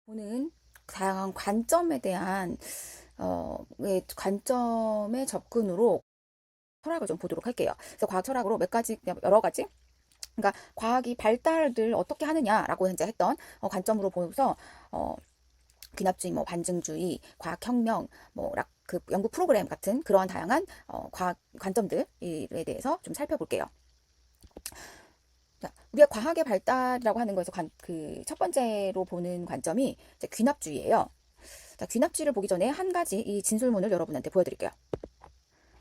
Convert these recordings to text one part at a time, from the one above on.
보는 다양한 관점에 대한 관점의 접근으로 철학을 좀 보도록 할게요. 그래서 과학 철학으로 몇 가지, 여러 가지, 그러니까 과학이 발달을 어떻게 하느냐라고 이제 했던 관점으로 보면서 귀납주의, 뭐 반증주의, 과학혁명, 그 연구 프로그램 같은 그러한 다양한 과학 관점들에 대해서 좀 살펴볼게요. 자, 우리가 과학의 발달이라고 하는 거에서 그 첫 번째로 보는 관점이 이제 귀납주의예요. 자, 귀납주의를 보기 전에 한 가지 이 진술문을 여러분한테 보여드릴게요.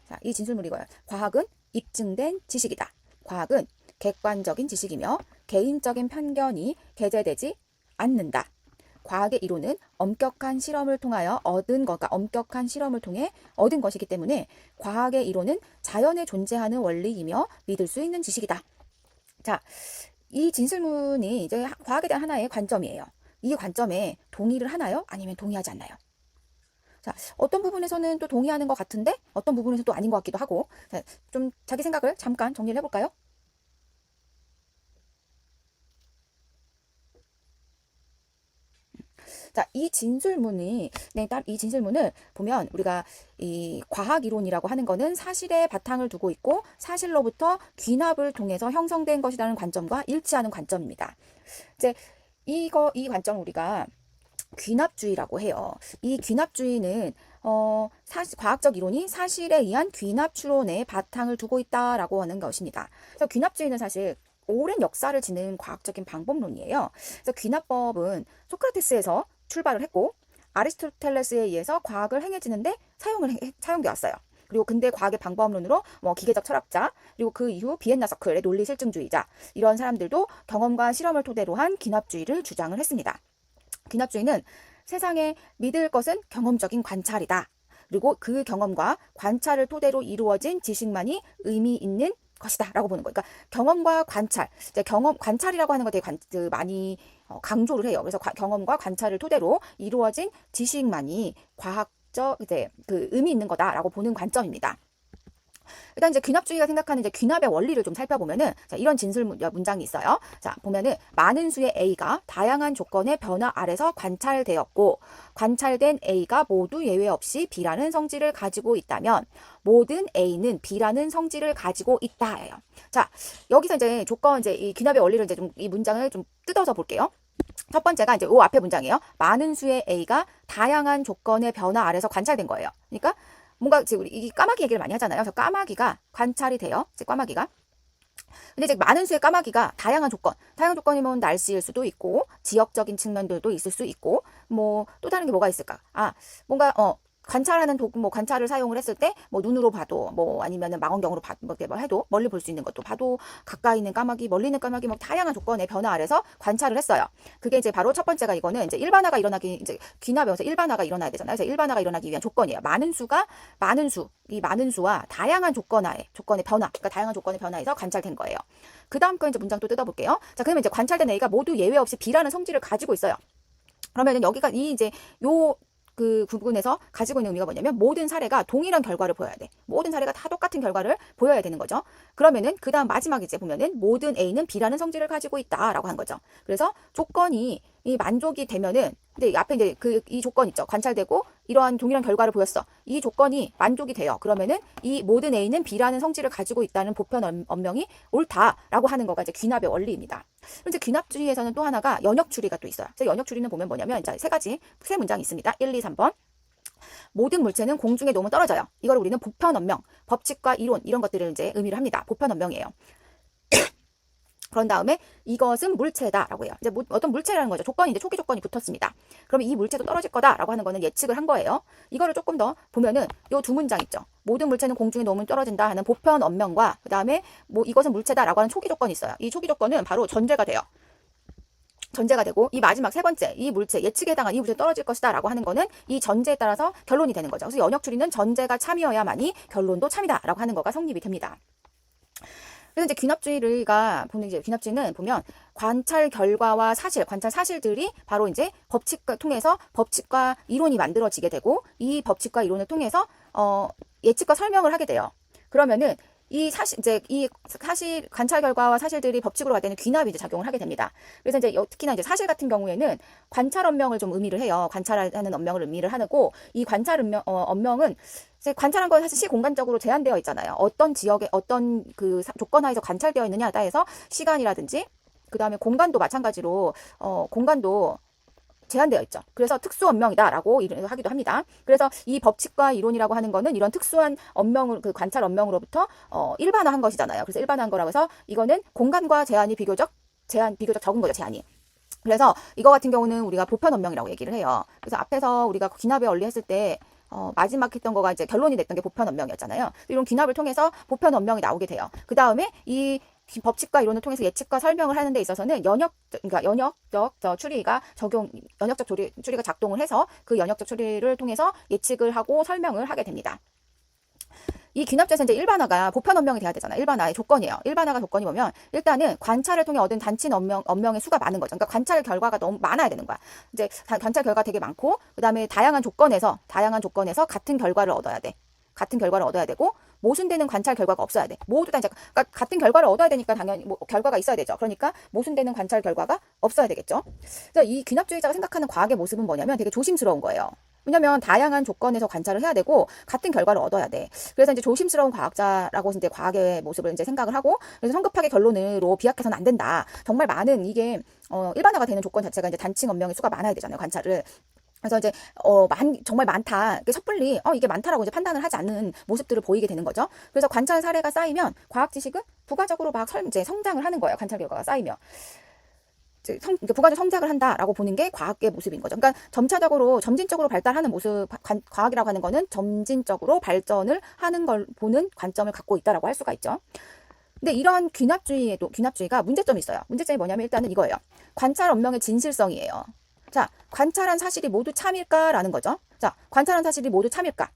자, 이 진술문이 이거예요. 과학은 입증된 지식이다. 과학은 객관적인 지식이며 개인적인 편견이 게재되지 않는다. 과학의 이론은 엄격한 실험을 통하여 엄격한 실험을 통해 얻은 것이기 때문에 과학의 이론은 자연에 존재하는 원리이며 믿을 수 있는 지식이다. 자, 이 진술문이 이제 과학에 대한 하나의 관점이에요. 이 관점에 동의를 하나요? 아니면 동의하지 않나요? 자, 어떤 부분에서는 또 동의하는 것 같은데 어떤 부분에서 또 아닌 것 같기도 하고, 자, 좀 자기 생각을 잠깐 정리를 해볼까요? 자, 이 진술문을 보면 우리가 이 과학 이론이라고 하는 거는 사실에 바탕을 두고 있고 사실로부터 귀납을 통해서 형성된 것이라는 관점과 일치하는 관점입니다. 이제 이 관점을 우리가 귀납주의라고 해요. 이 귀납주의는 과학적 이론이 사실에 의한 귀납 추론에 바탕을 두고 있다라고 하는 것입니다. 그래서 귀납주의는 사실 오랜 역사를 지닌 과학적인 방법론이에요. 그래서 귀납법은 소크라테스에서 출발을 했고 아리스토텔레스에 의해서 과학을 행해지는데 사용되어 왔어요. 그리고 근대 과학의 방법론으로 기계적 철학자, 그리고 그 이후 비엔나 서클의 논리 실증주의자, 이런 사람들도 경험과 실험을 토대로 한 귀납주의를 주장을 했습니다. 귀납주의는 세상에 믿을 것은 경험적인 관찰이다. 그리고 그 경험과 관찰을 토대로 이루어진 지식만이 의미 있는 것이다 라고 보는 거예요. 그러니까 경험과 관찰, 이제 관찰이라고 하는 거 되게 많이 강조를 해요. 그래서 경험과 관찰을 토대로 이루어진 지식만이 과학적 이제 그 의미 있는 거다라고 보는 관점입니다. 일단 이제 귀납주의가 생각하는 이제 귀납의 원리를 좀 살펴보면은, 자, 이런 진술 문장이 있어요. 자, 보면은 많은 수의 A가 다양한 조건의 변화 아래서 관찰되었고 관찰된 A가 모두 예외 없이 B라는 성질을 가지고 있다면 모든 A는 B라는 성질을 가지고 있다예요. 자, 여기서 이제 이 귀납의 원리를 이제 좀 이 문장을 좀 뜯어서 볼게요. 첫 번째가 이제 요 앞에 문장이에요. 많은 수의 A가 다양한 조건의 변화 아래서 관찰된 거예요. 그러니까 뭔가 지금 우리 이 까마귀 얘기를 많이 하잖아요. 그래서 까마귀가 관찰이 돼요. 이제 까마귀가. 근데 이제 많은 수의 까마귀가 다양한 조건이면 날씨일 수도 있고 지역적인 측면들도 있을 수 있고 또 다른 게 뭐가 있을까? 뭔가 관찰하는 관찰을 사용을 했을 때 눈으로 봐도 아니면은 망원경으로 봐도 해도 멀리 볼 수 있는 것도 봐도 가까이 있는 까마귀, 멀리 있는 까마귀 다양한 조건의 변화 아래서 관찰을 했어요. 그게 이제 바로 첫 번째가 이거는 이제 귀납에서 일반화가 일어나야 되잖아요. 그래서 일반화가 일어나기 위한 조건이에요. 이 많은 수와 다양한 조건의 변화, 그러니까 다양한 조건의 변화에서 관찰된 거예요. 그 다음 거 이제 문장 또 뜯어볼게요. 자, 그러면 이제 관찰된 A가 모두 예외 없이 B라는 성질을 가지고 있어요. 그러면은 여기가 그 부분에서 가지고 있는 의미가 뭐냐면 모든 사례가 동일한 결과를 보여야 돼. 모든 사례가 다 똑같은 결과를 보여야 되는 거죠. 그러면은 그 다음 마지막 이제 보면은 모든 A는 B라는 성질을 가지고 있다라고 한 거죠. 그래서 조건이 이 만족이 되면은, 근데 앞에 이제 이 조건 있죠. 관찰되고 이러한 동일한 결과를 보였어. 이 조건이 만족이 돼요. 그러면은 이 모든 A는 B라는 성질을 가지고 있다는 보편 언명이 옳다라고 하는 거가 이제 귀납의 원리입니다. 이제 귀납주의에서는 또 하나가 연역추리가 또 있어요. 연역추리는 보면 뭐냐면 이제 세 문장이 있습니다. 1, 2, 3번. 모든 물체는 공중에 놓으면 떨어져요. 이걸 우리는 보편 언명, 법칙과 이론 이런 것들을 이제 의미를 합니다. 보편 언명이에요. 그런 다음에 이것은 물체다라고 해요. 이제 어떤 물체라는 거죠. 초기 조건이 붙었습니다. 그러면 이 물체도 떨어질 거다라고 하는 거는 예측을 한 거예요. 이거를 조금 더 보면은 요 두 문장 있죠. 모든 물체는 공중에 놓으면 떨어진다 하는 보편 언명과 그 다음에 이것은 물체다라고 하는 초기 조건이 있어요. 이 초기 조건은 바로 전제가 돼요. 전제가 되고 이 마지막 세 번째 이 물체 예측에 해당한 이 물체 떨어질 것이다 라고 하는 거는 이 전제에 따라서 결론이 되는 거죠. 그래서 연역추리는 전제가 참이어야만이 결론도 참이다 라고 하는 거가 성립이 됩니다. 그래서 이제 귀납주의는 보면 관찰 결과와 관찰 사실들이 바로 이제 통해서 법칙과 이론이 만들어지게 되고 이 법칙과 이론을 통해서 예측과 설명을 하게 돼요. 그러면은 이 사실 관찰 결과와 사실들이 법칙으로 갈 때는 귀납이 이제 작용을 하게 됩니다. 그래서 이제 특히나 이제 사실 같은 경우에는 관찰 언명을 좀 의미를 해요. 관찰하는 언명을 의미를 하고, 이 관찰 언명은 이제 관찰한 건 사실 시공간적으로 제한되어 있잖아요. 어떤 지역에 어떤 그 조건 하에서 관찰되어 있느냐에 따라서 시간이라든지 그 다음에 공간도 마찬가지로 공간도 제한되어 있죠. 그래서 특수 언명이다라고 하기도 합니다. 그래서 이 법칙과 이론이라고 하는 거는 이런 특수한 언명을 그 관찰 언명으로부터 일반화한 것이잖아요. 그래서 일반화한 거라고 해서 이거는 공간과 제한이 비교적 적은 거죠, 제한이. 그래서 이거 같은 경우는 우리가 보편 언명이라고 얘기를 해요. 그래서 앞에서 우리가 귀납의 원리 했을 때 마지막 했던 거가 이제 결론이 냈던 게 보편 언명이었잖아요. 이런 귀납을 통해서 보편 언명이 나오게 돼요. 그 다음에 이 법칙과 이론을 통해서 예측과 설명을 하는 데 있어서는 연역적 추리가 추리가 작동을 해서 그 연역적 추리를 통해서 예측을 하고 설명을 하게 됩니다. 이 귀납제에서 이제 일반화가 보편 언명이 돼야 되잖아요. 일반화의 조건이에요. 일반화가 조건이 뭐면 일단은 관찰을 통해 얻은 단친 언명의 수가 많은 거죠. 그러니까 관찰 결과가 너무 많아야 되는 거야. 이제 관찰 결과가 되게 많고 그다음에 다양한 조건에서 같은 결과를 얻어야 돼. 같은 결과를 얻어야 되고 모순되는 관찰 결과가 없어야 돼. 모두 다 이제 그러니까 같은 결과를 얻어야 되니까 당연히 결과가 있어야 되죠. 그러니까 모순되는 관찰 결과가 없어야 되겠죠. 그래서 이 귀납주의자가 생각하는 과학의 모습은 뭐냐면 되게 조심스러운 거예요. 왜냐면 다양한 조건에서 관찰을 해야 되고 같은 결과를 얻어야 돼. 그래서 이제 조심스러운 과학자라고 이제 과학의 모습을 이제 생각을 하고 그래서 성급하게 결론으로 비약해서는 안 된다. 정말 많은 이게 일반화가 되는 조건 자체가 이제 단층 언명의 수가 많아야 되잖아요. 관찰을. 그래서 이제 정말 많다. 섣불리 이게 많다라고 이제 판단을 하지 않는 모습들을 보이게 되는 거죠. 그래서 관찰 사례가 쌓이면 과학 지식은 부가적으로 막 이제 성장을 하는 거예요. 관찰 결과가 쌓이면. 부가적 성장을 한다라고 보는 게 과학의 모습인 거죠. 그러니까 점진적으로 발달하는 모습, 과학이라고 하는 거는 점진적으로 발전을 하는 걸 보는 관점을 갖고 있다라고 할 수가 있죠. 근데 이런 귀납주의가 문제점이 있어요. 문제점이 뭐냐면 일단은 이거예요. 관찰 언명의 진실성이에요. 자, 관찰한 사실이 모두 참일까라는 거죠. 자, 관찰한 사실이 모두 참일까?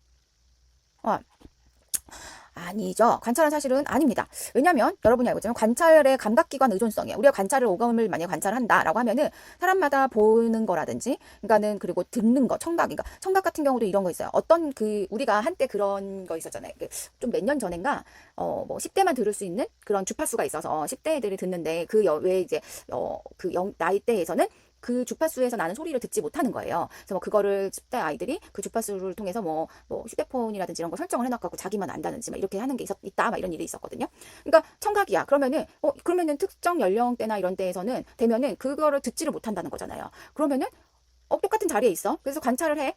아니죠. 관찰한 사실은 아닙니다. 왜냐면 여러분이 알고 있지만 관찰의 감각기관 의존성이에요. 우리가 관찰을 오감을 만약에 관찰한다라고 하면은 사람마다 보는 거라든지 그러니까는 그리고 듣는 거, 청각 같은 경우도 이런 거 있어요. 어떤 우리가 한때 그런 거 있었잖아요. 좀 몇 년 전인가 뭐 10대만 들을 수 있는 그런 주파수가 있어서 10대 애들이 듣는데 왜 이제 나이대에서는 그 주파수에서 나는 소리를 듣지 못하는 거예요. 그래서 그거를 10대 아이들이 그 주파수를 통해서 뭐 휴대폰이라든지 이런 거 설정을 해놓고 자기만 안다든지 막 이렇게 하는 게 있다 막 이런 일이 있었거든요. 그러니까 청각이야. 그러면은 특정 연령대나 이런 때에서는 되면은 그거를 듣지를 못한다는 거잖아요. 그러면은 똑같은 자리에 있어. 그래서 관찰을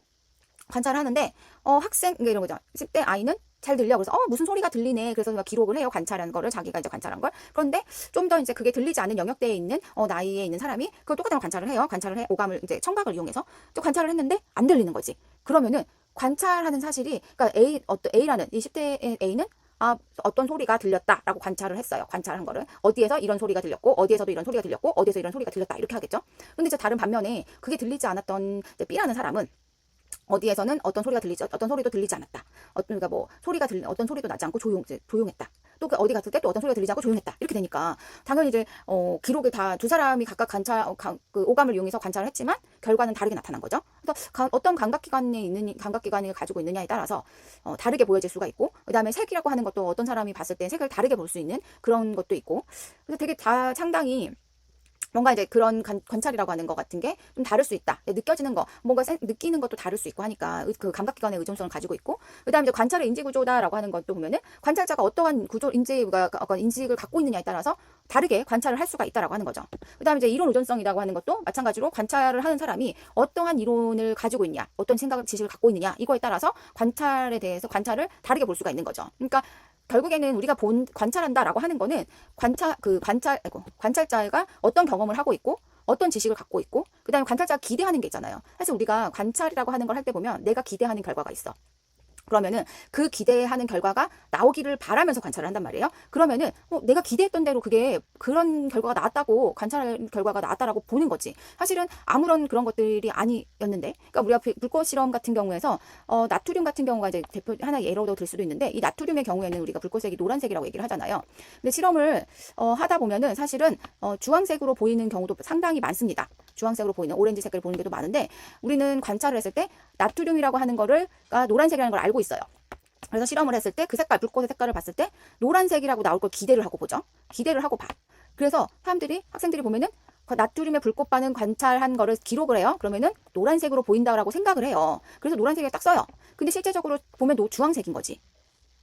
하는데 학생 이런 거죠. 10대 아이는 잘 들려. 그래서 무슨 소리가 들리네. 그래서 기록을 해요. 관찰한 거를 자기가 이제 관찰한 걸. 그런데 좀 더 이제 그게 들리지 않는 영역대에 있는 나이에 있는 사람이 그걸 똑같은 관찰을 해요. 오감을 이제 청각을 이용해서 또 관찰을 했는데 안 들리는 거지. 그러면은 관찰하는 사실이 그러니까 A라는 이 10대 A는 어떤 소리가 들렸다라고 관찰을 했어요. 관찰한 거를. 어디에서 이런 소리가 들렸고, 어디에서도 이런 소리가 들렸고, 어디에서 이런 소리가 들렸다. 이렇게 하겠죠. 근데 이제 다른 반면에 그게 들리지 않았던 B라는 사람은 어디에서는 어떤 소리가 들리지, 어떤 소리도 들리지 않았다. 그러니까 어떤 소리도 나지 않고 조용했다. 또 어디 갔을 때 또 어떤 소리가 들리지 않고 조용했다. 이렇게 되니까 당연히 이제 기록을 다 두 사람이 각각 그 오감을 이용해서 관찰을 했지만 결과는 다르게 나타난 거죠. 그래서 어떤 감각기관을 가지고 있느냐에 따라서 다르게 보여질 수가 있고, 그다음에 색이라고 하는 것도 어떤 사람이 봤을 때 색을 다르게 볼 수 있는 그런 것도 있고, 그래서 되게 다 상당히 뭔가 이제 그런 관찰이라고 하는 것 같은 게 좀 다를 수 있다. 느껴지는 거, 뭔가 느끼는 것도 다를 수 있고 하니까 그 감각기관의 의존성을 가지고 있고, 그다음에 이제 관찰의 인지구조다라고 하는 것도 보면은 관찰자가 어떠한 인식을 갖고 있느냐에 따라서 다르게 관찰을 할 수가 있다라고 하는 거죠. 그다음에 이제 이론 의존성이라고 하는 것도 마찬가지로 관찰을 하는 사람이 어떠한 이론을 가지고 있냐, 어떤 지식을 갖고 있느냐, 이거에 따라서 관찰에 대해서 관찰을 다르게 볼 수가 있는 거죠. 그러니까 결국에는 우리가 관찰한다라고 하는 거는 관찰자가 어떤 경험을 하고 있고 어떤 지식을 갖고 있고 그다음에 관찰자가 기대하는 게 있잖아요. 사실 우리가 관찰이라고 하는 걸 할 때 보면 내가 기대하는 결과가 있어. 그러면은 그 기대하는 결과가 나오기를 바라면서 관찰을 한단 말이에요. 그러면은 내가 기대했던 대로 그런 결과가 나왔다고, 관찰 결과가 나왔다라고 보는 거지. 사실은 아무런 그런 것들이 아니었는데, 그러니까 우리가 불꽃 실험 같은 경우에서 나트륨 같은 경우가 이제 대표 하나 예로도 들 수도 있는데, 이 나트륨의 경우에는 우리가 불꽃색이 노란색이라고 얘기를 하잖아요. 근데 실험을 하다 보면은 사실은 주황색으로 보이는 경우도 상당히 많습니다. 주황색으로 보이는, 오렌지 색깔 보이는 게도 많은데, 우리는 관찰을 했을 때 나트륨이라고 하는 거를 노란색이라는 걸 알고 있어요. 그래서 실험을 했을 때 그 색깔, 불꽃의 색깔을 봤을 때 노란색이라고 나올 걸 기대를 하고 보죠. 기대를 하고 봐. 그래서 학생들이 보면은 나트륨의 불꽃 반응 관찰한 거를 기록을 해요. 그러면은 노란색으로 보인다라고 생각을 해요. 그래서 노란색에 딱 써요. 근데 실제적으로 보면 주황색인 거지.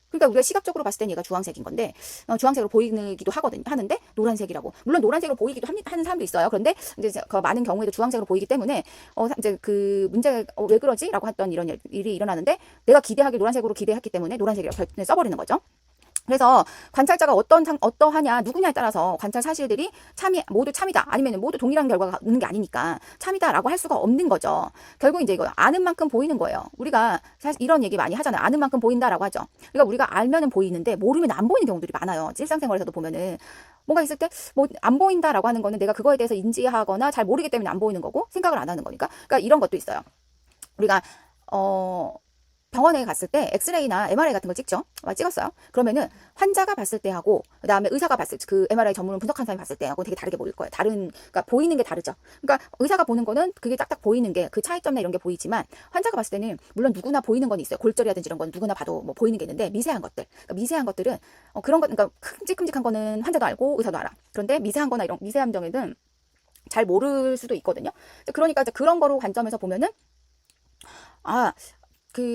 그러니까 우리가 시각적으로 봤을 땐 얘가 주황색인 건데 주황색으로 보이기도 하는데 노란색이라고. 물론 노란색으로 보이기도 하는 사람도 있어요. 그런데 이제 그 많은 경우에도 주황색으로 보이기 때문에 이제 그 문제가 왜 그러지라고 했던 이런 일이 일어나는데 내가 노란색으로 기대했기 때문에 노란색이라고 결정을 써버리는 거죠. 그래서 관찰자가 어떠하냐, 누구냐에 따라서 관찰 사실들이 모두 참이다, 아니면 모두 동일한 결과가 있는 게 아니니까 참이다라고 할 수가 없는 거죠. 결국 이제 이거 아는 만큼 보이는 거예요. 우리가 사실 이런 얘기 많이 하잖아요. 아는 만큼 보인다라고 하죠. 그러니까 우리가 알면은 보이는데 모르면 안 보이는 경우들이 많아요. 일상생활에서도 보면은 뭔가 있을 때 뭐 안 보인다라고 하는 거는 내가 그거에 대해서 인지하거나 잘 모르기 때문에 안 보이는 거고 생각을 안 하는 거니까. 그러니까 이런 것도 있어요. 우리가 병원에 갔을 때 엑스레이나 MRI 같은 걸 찍죠. 찍었어요. 그러면은 환자가 봤을 때하고 그다음에 의사가 봤을 때 그 MRI 전문을 분석한 사람이 봤을 때하고 되게 다르게 보일 거예요. 그러니까 보이는 게 다르죠. 그러니까 의사가 보는 거는 그게 딱딱 보이는 게 그 차이점이나 이런 게 보이지만 환자가 봤을 때는 물론 누구나 보이는 건 있어요. 골절이라든지 이런 건 누구나 봐도 뭐 보이는 게 있는데 미세한 것들. 그러니까 미세한 것들은 그런 거 그러니까 큼직큼직한 거는 환자도 알고 의사도 알아. 그런데 미세한 거나 이런 미세한 점에는 잘 모를 수도 있거든요. 그러니까 이제 그런 거로 관점에서 보면은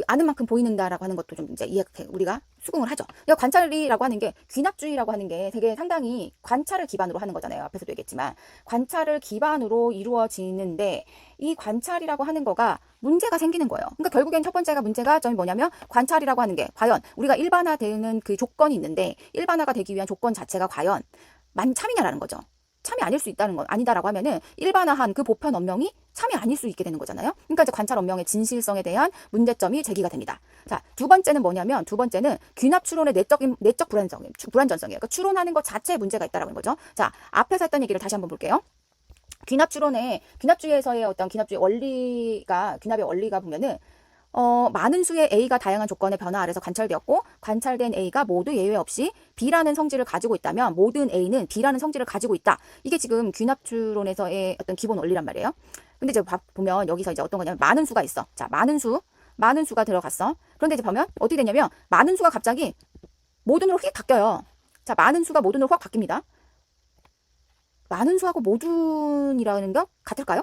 아는 만큼 보이는다라고 하는 것도 좀 이제 우리가 수긍을 하죠. 관찰이라고 하는 게 귀납주의라고 하는 게 되게 상당히 관찰을 기반으로 하는 거잖아요. 앞에서도 얘기했지만 관찰을 기반으로 이루어지는데 이 관찰이라고 하는 거가 문제가 생기는 거예요. 그러니까 결국엔 첫 번째가 문제가 점이 뭐냐면 관찰이라고 하는 게 과연 우리가 일반화되는 그 조건이 있는데 일반화가 되기 위한 조건 자체가 과연 참이냐라는 거죠. 참이 아닐 수 있다는 건 아니다라고 하면은 일반화한 그 보편 언명이 참이 아닐 수 있게 되는 거잖아요. 그러니까 이제 관찰 언명의 진실성에 대한 문제점이 제기가 됩니다. 자, 두 번째는 뭐냐면 귀납 추론의 내적 불완전성이에요. 그러니까 추론하는 것 자체에 문제가 있다라는 거죠. 자, 앞에서 했던 얘기를 다시 한번 볼게요. 귀납주의에서의 어떤 귀납의 원리가 보면은 많은 수의 A가 다양한 조건의 변화 아래서 관찰되었고 관찰된 A가 모두 예외 없이 B라는 성질을 가지고 있다면 모든 A는 B라는 성질을 가지고 있다. 이게 지금 귀납추론에서의 어떤 기본 원리란 말이에요. 근데 이제 보면 여기서 이제 어떤 거냐면 많은 수가 있어. 자, 많은 수가 들어갔어. 그런데 이제 보면 어떻게 되냐면 많은 수가 갑자기 모든으로 휙 바뀌어요. 자, 많은 수가 모든으로 확 바뀝니다. 많은 수하고 모든이라는 게 같을까요?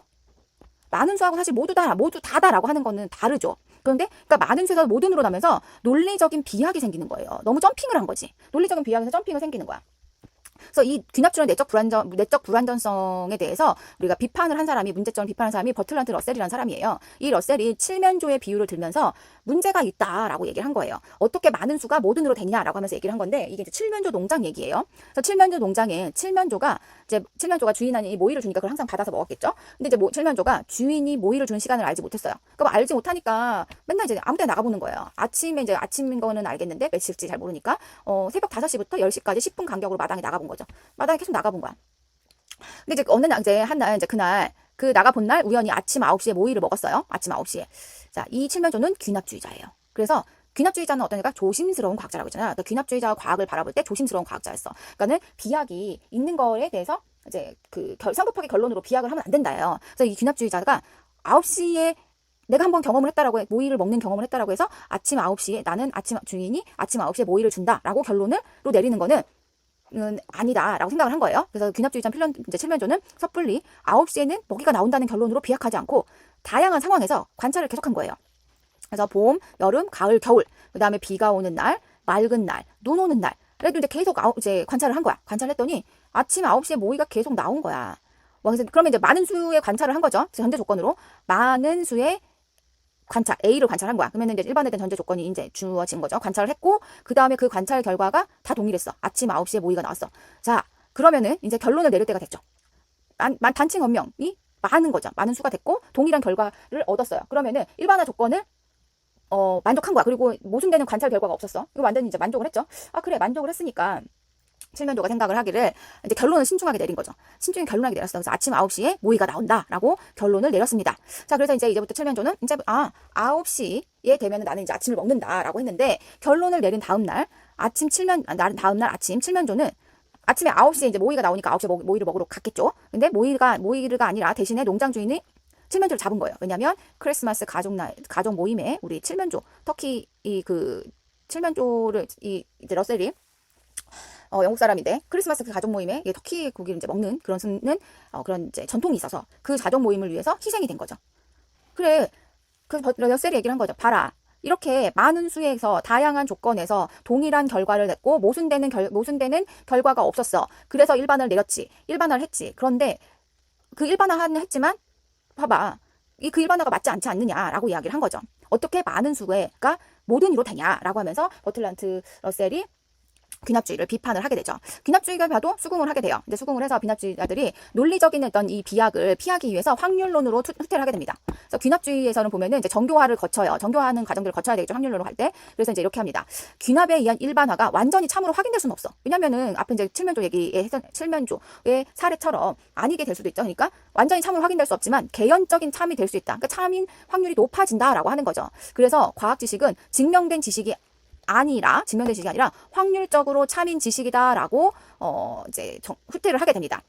많은 수하고 사실 모두 다다라고 하는 거는 다르죠. 그런데 그러니까 많은 수에서 모든으로 나면서 논리적인 비약이 생기는 거예요. 너무 점핑을 한 거지. 논리적인 비약에서 점핑이 생기는 거야. 그래서 이 귀납주론 내적 불완전성에 대해서 우리가 문제점을 비판한 사람이 버틀란트 러셀이라는 사람이에요. 이 러셀이 칠면조의 비유를 들면서 문제가 있다라고 얘기를 한 거예요. 어떻게 많은 수가 모든으로 됐냐라고 하면서 얘기를 한 건데 이게 이제 칠면조 농장 얘기예요. 그래서 칠면조 농장에 칠면조가 주인한테 모이를 주니까 그걸 항상 받아서 먹었겠죠. 근데 이제 칠면조가 주인이 모이를 주는 시간을 알지 못했어요. 그러니까 알지 못하니까 맨날 이제 아무 때나 나가보는 거예요. 아침에 이제 아침인 거는 알겠는데 몇 시일지 잘 모르니까 새벽 5시부터 10시까지 10분 간격으로 마당에 나가본 거죠. 마당에 계속 나가본 거야. 근데 이제 어느 날 그날 나가본 날 우연히 아침 9시에 모이를 먹었어요. 아침 9시에. 자, 이 칠면조는 귀납주의자예요. 그래서 귀납주의자는 어떤 애가 조심스러운 과학자라고 했잖아요. 그러니까 귀납주의자가 과학을 바라볼 때 조심스러운 과학자였어. 그러니까는 비약이 있는 거에 대해서 이제 성급하게 결론으로 비약을 하면 안 된다예요. 그래서 이 귀납주의자가 9시에 내가 한번 모이를 먹는 경험을 했다라고 해서 주인이 아침 9시에 모이를 준다라고 결론으로 내리는 거는 아니다라고 생각을 한 거예요. 그래서 귀납주의자 칠면조는 섣불리 9시에는 먹이가 나온다는 결론으로 비약하지 않고 다양한 상황에서 관찰을 계속한 거예요. 그래서 봄, 여름, 가을, 겨울, 그 다음에 비가 오는 날, 맑은 날, 눈 오는 날, 그래도 이제 계속 관찰을 한 거야. 관찰했더니 아침 9시에 모이가 계속 나온 거야. 그러면 이제 많은 수의 관찰을 한 거죠. 전제 조건으로 많은 수의 A를 관찰한 거야. 그러면 이제 일반화된 전제 조건이 이제 주어진 거죠. 관찰을 했고, 그 다음에 그 관찰 결과가 다 동일했어. 아침 9시에 모이가 나왔어. 자, 그러면은 이제 결론을 내릴 때가 됐죠. 단층 언명이 많은 거죠. 많은 수가 됐고, 동일한 결과를 얻었어요. 그러면은 일반화 조건을 만족한 거야. 그리고 모순되는 관찰 결과가 없었어. 이거 완전히 이제 만족을 했죠. 그래. 만족을 했으니까 칠면조가 생각을 하기를 이제 결론을 신중하게 내린 거죠. 신중히 결론하게 내렸어. 그래서 아침 9시에 모이가 나온다라고 결론을 내렸습니다. 자, 그래서 이제부터 칠면조는 9시에 되면은 나는 이제 아침을 먹는다라고 했는데 결론을 내린 다음 날 아침 칠면조는 아침에 9시에 이제 모이가 나오니까 9시에 모이를 먹으러 갔겠죠. 근데 모이가 아니라 대신에 농장 주인이 칠면조를 잡은 거예요. 왜냐면 크리스마스 가족 모임에 우리 칠면조 터키 칠면조를 이제 러셀이 영국 사람인데 크리스마스 그 가족 모임에 터키 고기를 이제 먹는 그런 그런 이제 전통이 있어서 그 가족 모임을 위해서 희생이 된 거죠. 그래, 그 러셀이 얘기를 한 거죠. 봐라. 이렇게 많은 수에서 다양한 조건에서 동일한 결과를 냈고 모순되는 결과가 없었어. 그래서 일반을 내렸지. 일반화를 했지. 그런데 그 일반화는 했지만 봐봐. 그 일반화가 맞지 않지 않느냐라고 이야기를 한 거죠. 어떻게 많은 수가 모든 이로 되냐라고 하면서 버틀란트 러셀이 귀납주의를 비판을 하게 되죠. 귀납주의가 봐도 수긍을 하게 돼요. 이제 수긍을 해서 귀납주의자들이 논리적인 어떤 이 비약을 피하기 위해서 확률론으로 후퇴를 하게 됩니다. 그래서 귀납주의에서는 보면은 이제 정교화를 거쳐요. 정교화하는 과정들을 거쳐야 되겠죠. 확률론으로 할 때. 그래서 이제 이렇게 합니다. 귀납에 의한 일반화가 완전히 참으로 확인될 수는 없어. 왜냐면은 앞에 이제 칠면조의 사례처럼 아니게 될 수도 있죠. 그러니까 완전히 참으로 확인될 수 없지만 개연적인 참이 될 수 있다. 그러니까 참인 확률이 높아진다라고 하는 거죠. 그래서 과학 지식은 증명된 지식이 아니라 확률적으로 참인 지식이다라고 이제 후퇴를 하게 됩니다.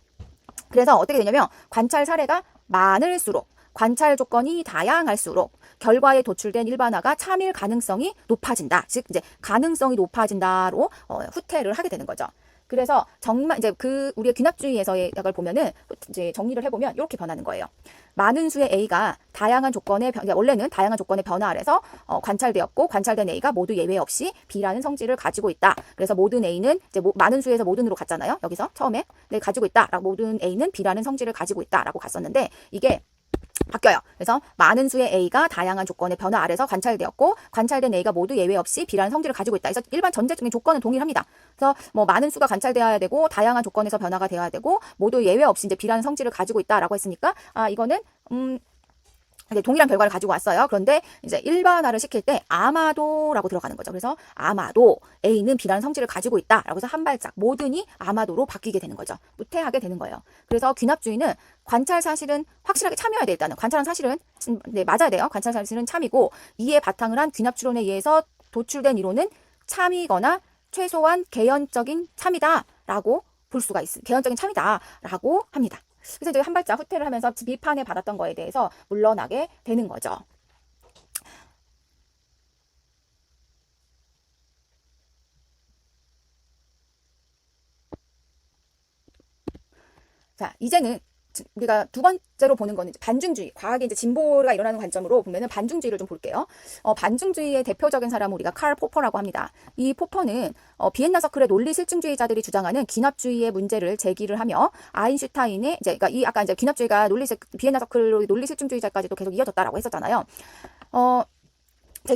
그래서 어떻게 되냐면 관찰 사례가 많을수록 관찰 조건이 다양할수록 결과에 도출된 일반화가 참일 가능성이 높아진다. 즉 이제 가능성이 높아진다로 후퇴를 하게 되는 거죠. 그래서 정말 이제 우리의 귀납주의에서의 약을 보면은 이제 정리를 해보면 이렇게 변하는 거예요. 많은 수의 A가 다양한 조건의 원래는 다양한 조건의 변화 아래서 관찰되었고 관찰된 A가 모두 예외 없이 B라는 성질을 가지고 있다. 그래서 모든 A는 이제 많은 수에서 모든으로 갔잖아요. 여기서 처음에 가지고 있다라고 모든 A는 B라는 성질을 가지고 있다라고 갔었는데 이게 바뀌어요. 그래서 많은 수의 A가 다양한 조건의 변화 아래서 관찰되었고 관찰된 A가 모두 예외 없이 B라는 성질을 가지고 있다. 그래서 일반 전제적인 조건은 동일합니다. 그래서 뭐 많은 수가 관찰되어야 되고 다양한 조건에서 변화가 되어야 되고 모두 예외 없이 이제 B라는 성질을 가지고 있다라고 했으니까 이거는 이제 동일한 결과를 가지고 왔어요. 그런데 이제 일반화를 시킬 때 아마도라고 들어가는 거죠. 그래서 아마도 A는 B라는 성질을 가지고 있다라고 해서 한 발짝 모든이 아마도로 바뀌게 되는 거죠. 후퇴하게 되는 거예요. 그래서 귀납주의는 관찰 사실은 확실하게 참여해야 돼. 일단은 관찰한 사실은 맞아야 돼요. 관찰 사실은 참이고 이에 바탕을 한 귀납추론에 의해서 도출된 이론은 참이거나 최소한 개연적인 참이다라고 볼 수가 있습니다. 개연적인 참이다라고 합니다. 그래서 이제 한 발짝 후퇴를 하면서 비판을 받았던 거에 대해서 물러나게 되는 거죠. 자, 이제는 우리가 두 번째로 보는 거는 이제 반중주의, 과학의 이제 진보가 일어나는 관점으로 보면은 반중주의를 좀 볼게요. 반중주의의 대표적인 사람은 우리가 칼 포퍼라고 합니다. 이 포퍼는 비엔나 서클의 논리 실증주의자들이 주장하는 귀납주의의 문제를 제기를 하며 아인슈타인의 그러니까 아까 이제 귀납주의가 비엔나 서클로 논리 실증주의자까지도 계속 이어졌다라고 했었잖아요.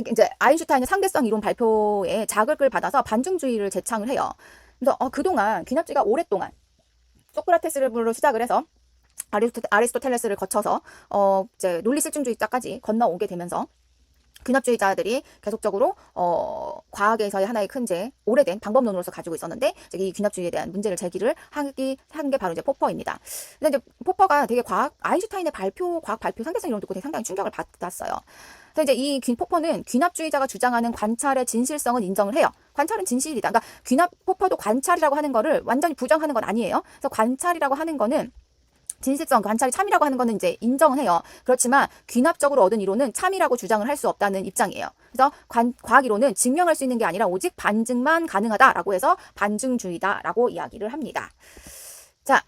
이제 아인슈타인의 상대성 이론 발표에 자극을 받아서 반중주의를 제창을 해요. 그래서 그동안 귀납주의가 오랫동안 소크라테스로 시작을 해서 아리스토텔레스를 거쳐서 이제 논리 실증주의자까지 건너오게 되면서 귀납주의자들이 계속적으로 과학에서의 하나의 큰 오래된 방법론으로서 가지고 있었는데 이 귀납주의에 대한 문제를 제기를 한 게 바로 이제 포퍼입니다. 근데 이제 포퍼가 되게 아인슈타인의 과학 발표 상대성 이론 듣고 되게 상당히 충격을 받았어요. 그래서 이제 이 포퍼는 귀납주의자가 주장하는 관찰의 진실성은 인정을 해요. 관찰은 진실이다. 그러니까 포퍼도 관찰이라고 하는 거를 완전히 부정하는 건 아니에요. 그래서 관찰이라고 하는 거는 진실성, 관찰이 참이라고 하는 거는 이제 인정을 해요. 그렇지만 귀납적으로 얻은 이론은 참이라고 주장을 할 수 없다는 입장이에요. 그래서 과학 이론은 증명할 수 있는 게 아니라 오직 반증만 가능하다라고 해서 반증주의다라고 이야기를 합니다. 자,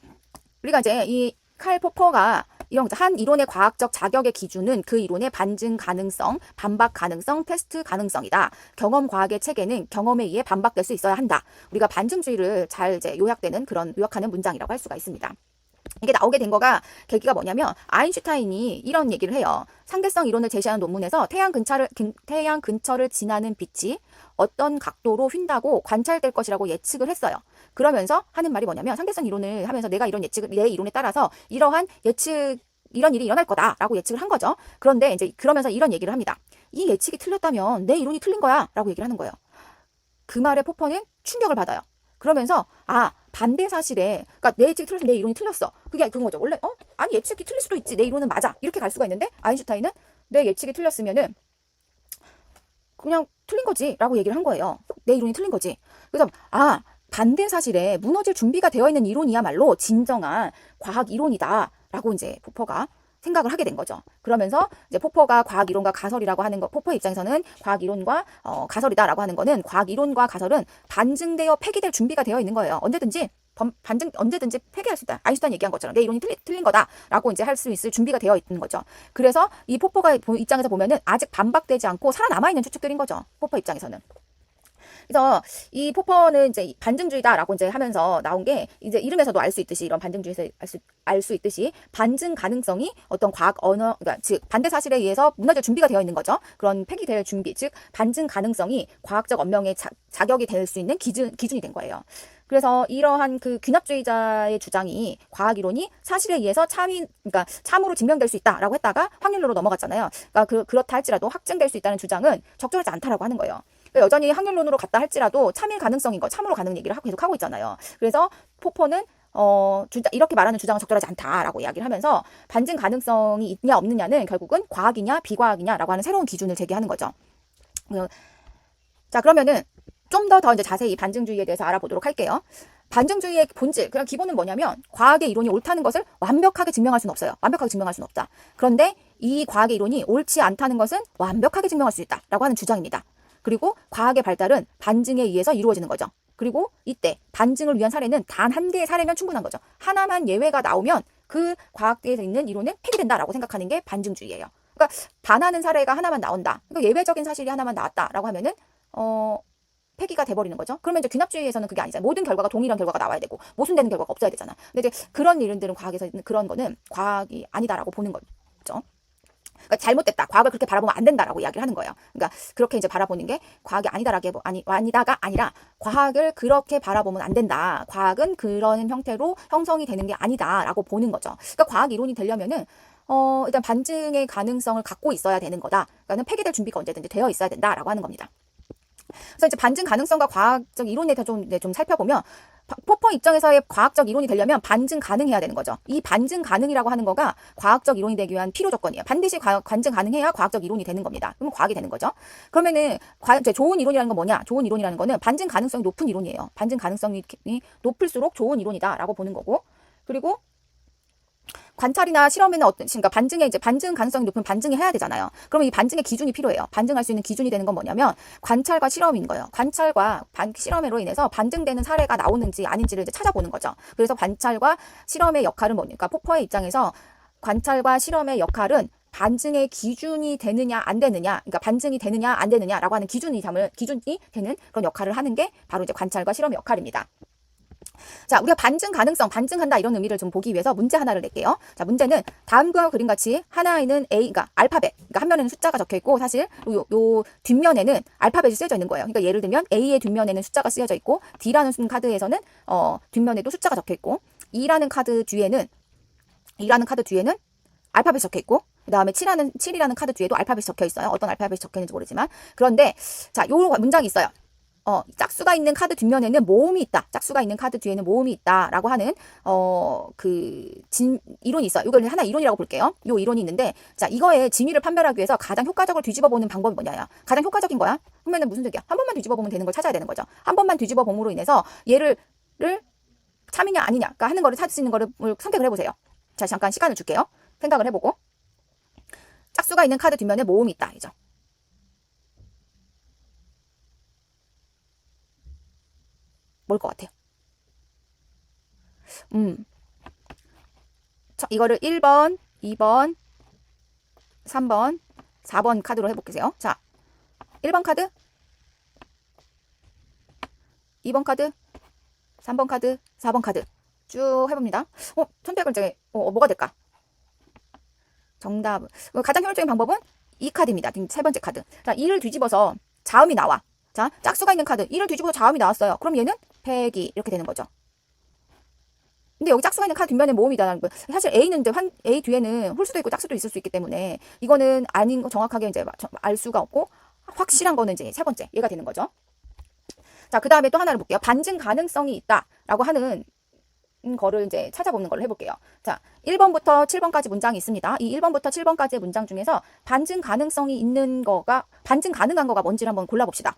우리가 이제 이 칼 포퍼가 이런 한 이론의 과학적 자격의 기준은 그 이론의 반증 가능성, 반박 가능성, 테스트 가능성이다. 경험 과학의 체계는 경험에 의해 반박될 수 있어야 한다. 우리가 반증주의를 잘 이제 요약하는 문장이라고 할 수가 있습니다. 이게 나오게 된 거가 계기가 뭐냐면 아인슈타인이 이런 얘기를 해요. 상대성 이론을 제시하는 논문에서 태양 근처를 지나는 빛이 어떤 각도로 휜다고 관찰될 것이라고 예측을 했어요. 그러면서 하는 말이 뭐냐면 상대성 이론을 하면서 내가 내 이론에 따라서 이런 일이 일어날 거다라고 예측을 한 거죠. 그런데 이제 그러면서 이런 얘기를 합니다. 이 예측이 틀렸다면 내 이론이 틀린 거야라고 얘기를 하는 거예요. 그 말에 포퍼는 충격을 받아요. 그러면서 반대 사실에 그러니까 내 예측이 틀려서 내 이론이 틀렸어. 그게 그런 거죠. 원래 아니 예측이 틀릴 수도 있지. 내 이론은 맞아. 이렇게 갈 수가 있는데 아인슈타인은 내 예측이 틀렸으면은 그냥 틀린 거지라고 얘기를 한 거예요. 내 이론이 틀린 거지. 그래서 반대 사실에 무너질 준비가 되어 있는 이론이야말로 진정한 과학 이론이다라고 이제 포퍼가 생각을 하게 된 거죠. 그러면서 이제 포퍼가 과학 이론과 가설이라고 하는 거, 포퍼의 입장에서는 과학 이론과 가설이다라고 하는 거는 과학 이론과 가설은 반증되어 폐기될 준비가 되어 있는 거예요. 언제든지 반증 언제든지 폐기할 수 있다. 아인슈타인 얘기한 것처럼 내 이론이 틀린 거다라고 이제 할 수 있을 준비가 되어 있는 거죠. 그래서 이 포퍼가 입장에서 보면은 아직 반박되지 않고 살아남아 있는 추측들인 거죠. 포퍼 입장에서는. 그래서 이 포퍼는 이제 반증주의다라고 이제 하면서 나온 게 이제 이름에서도 알 수 있듯이 이런 반증주의에서 알 수 있듯이 반증 가능성이 어떤 과학 언어 그러니까 즉 반대 사실에 의해서 무너질 준비가 되어 있는 거죠. 그런 폐기될 준비 즉 반증 가능성이 과학적 언명의 자격이 될 수 있는 기준이 된 거예요. 그래서 이러한 그 귀납주의자의 주장이 과학 이론이 사실에 의해서 그러니까 참으로 증명될 수 있다라고 했다가 확률론으로 넘어갔잖아요. 그러니까 그렇다 할지라도 확증될 수 있다는 주장은 적절하지 않다라고 하는 거예요. 그러니까 여전히 확률론으로 갔다 할지라도 참일 가능성인 거, 참으로 가는 얘기를 계속 하고 있잖아요. 그래서 포퍼는 이렇게 말하는 주장은 적절하지 않다라고 이야기를 하면서 반증 가능성이 있냐 없느냐는 결국은 과학이냐 비과학이냐라고 하는 새로운 기준을 제기하는 거죠. 자, 그러면은 좀 더 이제 자세히 반증주의에 대해서 알아보도록 할게요. 반증주의의 본질, 그냥 기본은 뭐냐면 과학의 이론이 옳다는 것을 완벽하게 증명할 수는 없어요. 완벽하게 증명할 수는 없다. 그런데 이 과학의 이론이 옳지 않다는 것은 완벽하게 증명할 수 있다라고 하는 주장입니다. 그리고 과학의 발달은 반증에 의해서 이루어지는 거죠. 그리고 이때 반증을 위한 사례는 단 한 개의 사례면 충분한 거죠. 하나만 예외가 나오면 그 과학계에서 있는 이론은 폐기된다라고 생각하는 게 반증주의예요. 그러니까 반하는 사례가 하나만 나온다. 그러니까 예외적인 사실이 하나만 나왔다라고 하면은 폐기가 돼버리는 거죠. 그러면 이제 귀납주의에서는 그게 아니잖아요. 모든 결과가 동일한 결과가 나와야 되고 모순되는 결과가 없어야 되잖아. 근데 이제 그런 일들은 과학에서 있는 그런 거는 과학이 아니다라고 보는 거죠. 그러니까 잘못됐다. 과학을 그렇게 바라보면 안 된다라고 이야기를 하는 거예요. 그러니까 그렇게 이제 바라보는 게 과학이 아니다가 아니라 과학을 그렇게 바라보면 안 된다. 과학은 그런 형태로 형성이 되는 게 아니다라고 보는 거죠. 그러니까 과학 이론이 되려면은 일단 반증의 가능성을 갖고 있어야 되는 거다. 그러니까 폐기될 준비가 언제든지 되어 있어야 된다라고 하는 겁니다. 그래서 이제 반증 가능성과 과학적 이론에 대해서 좀 살펴보면 포퍼 입장에서의 과학적 이론이 되려면 반증 가능해야 되는 거죠. 이 반증 가능이라고 하는 거가 과학적 이론이 되기 위한 필요 조건이에요. 반드시 반증 가능해야 과학적 이론이 되는 겁니다. 그러면 과학이 되는 거죠. 그러면은 좋은 이론이라는 건 뭐냐? 좋은 이론이라는 거는 반증 가능성이 높은 이론이에요. 반증 가능성이 높을수록 좋은 이론이다라고 보는 거고, 그리고 관찰이나 실험이나 그러니까 반증 가능성이 높은 반증이 해야 되잖아요. 그러면 이 반증의 기준이 필요해요. 반증할 수 있는 기준이 되는 건 뭐냐면 관찰과 실험인 거예요. 관찰과 실험으로 인해서 반증되는 사례가 나오는지 아닌지를 이제 찾아보는 거죠. 그래서 관찰과 실험의 역할은 뭐니까 포퍼의 입장에서 관찰과 실험의 역할은 반증의 기준이 되느냐 안 되느냐, 그러니까 반증이 되느냐 안 되느냐라고 하는 기준이 되는 그런 역할을 하는 게 바로 이제 관찰과 실험의 역할입니다. 자, 우리가 반증한다 이런 의미를 좀 보기 위해서 문제 하나를 낼게요. 자, 문제는 다음과 그림 같이 하나에는 A, 그러니까 알파벳, 그러니까 한 면에는 숫자가 적혀 있고 사실 요 뒷면에는 알파벳이 쓰여져 있는 거예요. 그러니까 예를 들면 A의 뒷면에는 숫자가 쓰여져 있고 D라는 카드에서는 뒷면에도 숫자가 적혀 있고 E라는 카드 뒤에는 알파벳이 적혀 있고 그다음에 7이라는 카드 뒤에도 알파벳이 적혀 있어요. 어떤 알파벳이 적혀 있는지 모르지만. 그런데 자, 요 문장이 있어요. 짝수가 있는 카드 뒷면에는 모음이 있다. 짝수가 있는 카드 뒤에는 모음이 있다라고 하는 이론이 있어요. 이걸 하나 이론이라고 볼게요. 요 이론이 있는데 자, 이거의 진위를 판별하기 위해서 가장 효과적으로 뒤집어 보는 방법이 뭐냐요? 가장 효과적인 거야? 그러면은 무슨 얘기야? 한 번만 뒤집어 보면 되는 걸 찾아야 되는 거죠. 한 번만 뒤집어 봄으로 인해서 얘를 참이냐 아니냐가 하는 거를 찾을 수 있는 거를 선택을 해보세요. 자, 잠깐 시간을 줄게요. 생각을 해보고 짝수가 있는 카드 뒷면에 모음이 있다. 이죠. 뭘 것 같아요? 이거를 1번, 2번, 3번, 4번 카드로 해볼게요. 자, 1번 카드, 2번 카드, 3번 카드, 4번 카드 쭉 해봅니다. 선택을 이제 뭐가 될까? 정답. 가장 효율적인 방법은 이 카드입니다. 세 번째 카드. 자, 2를 뒤집어서 자음이 나와. 자, 짝수가 있는 카드. 2를 뒤집어서 자음이 나왔어요. 그럼 얘는 폐기 이렇게 되는 거죠. 근데 여기 짝수가 있는 카드 뒷면에 모음이다. 사실 A는 이제 A 뒤에는 홀수도 있고 짝수도 있을 수 있기 때문에 이거는 아닌 거 정확하게 이제 알 수가 없고 확실한 거는 이제 세 번째 얘가 되는 거죠. 자, 그 다음에 또 하나를 볼게요. 반증 가능성이 있다라고 하는 거를 이제 찾아보는 걸로 해볼게요. 자, 1번부터 7번까지 문장이 있습니다. 이 1번부터 7번까지의 문장 중에서 반증 가능성이 있는 거가 반증 가능한 거가 뭔지를 한번 골라봅시다.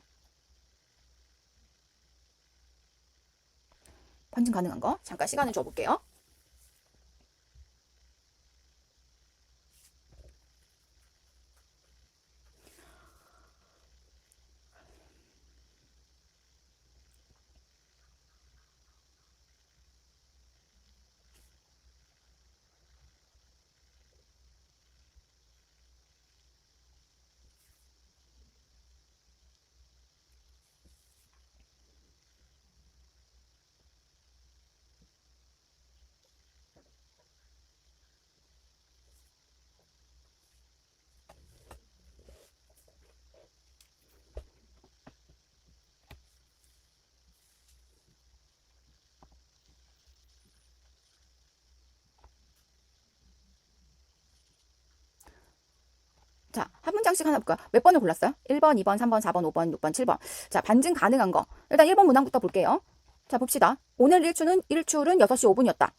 반증 가능한 거. 잠깐 시간을 줘볼게요. 자, 한 문장씩 하나 볼까요? 몇 번을 골랐어요? 1번, 2번, 3번, 4번, 5번, 6번, 7번. 자, 반증 가능한 거. 일단 1번 문항부터 볼게요. 자, 봅시다. 오늘 일출은 6시 5분이었다.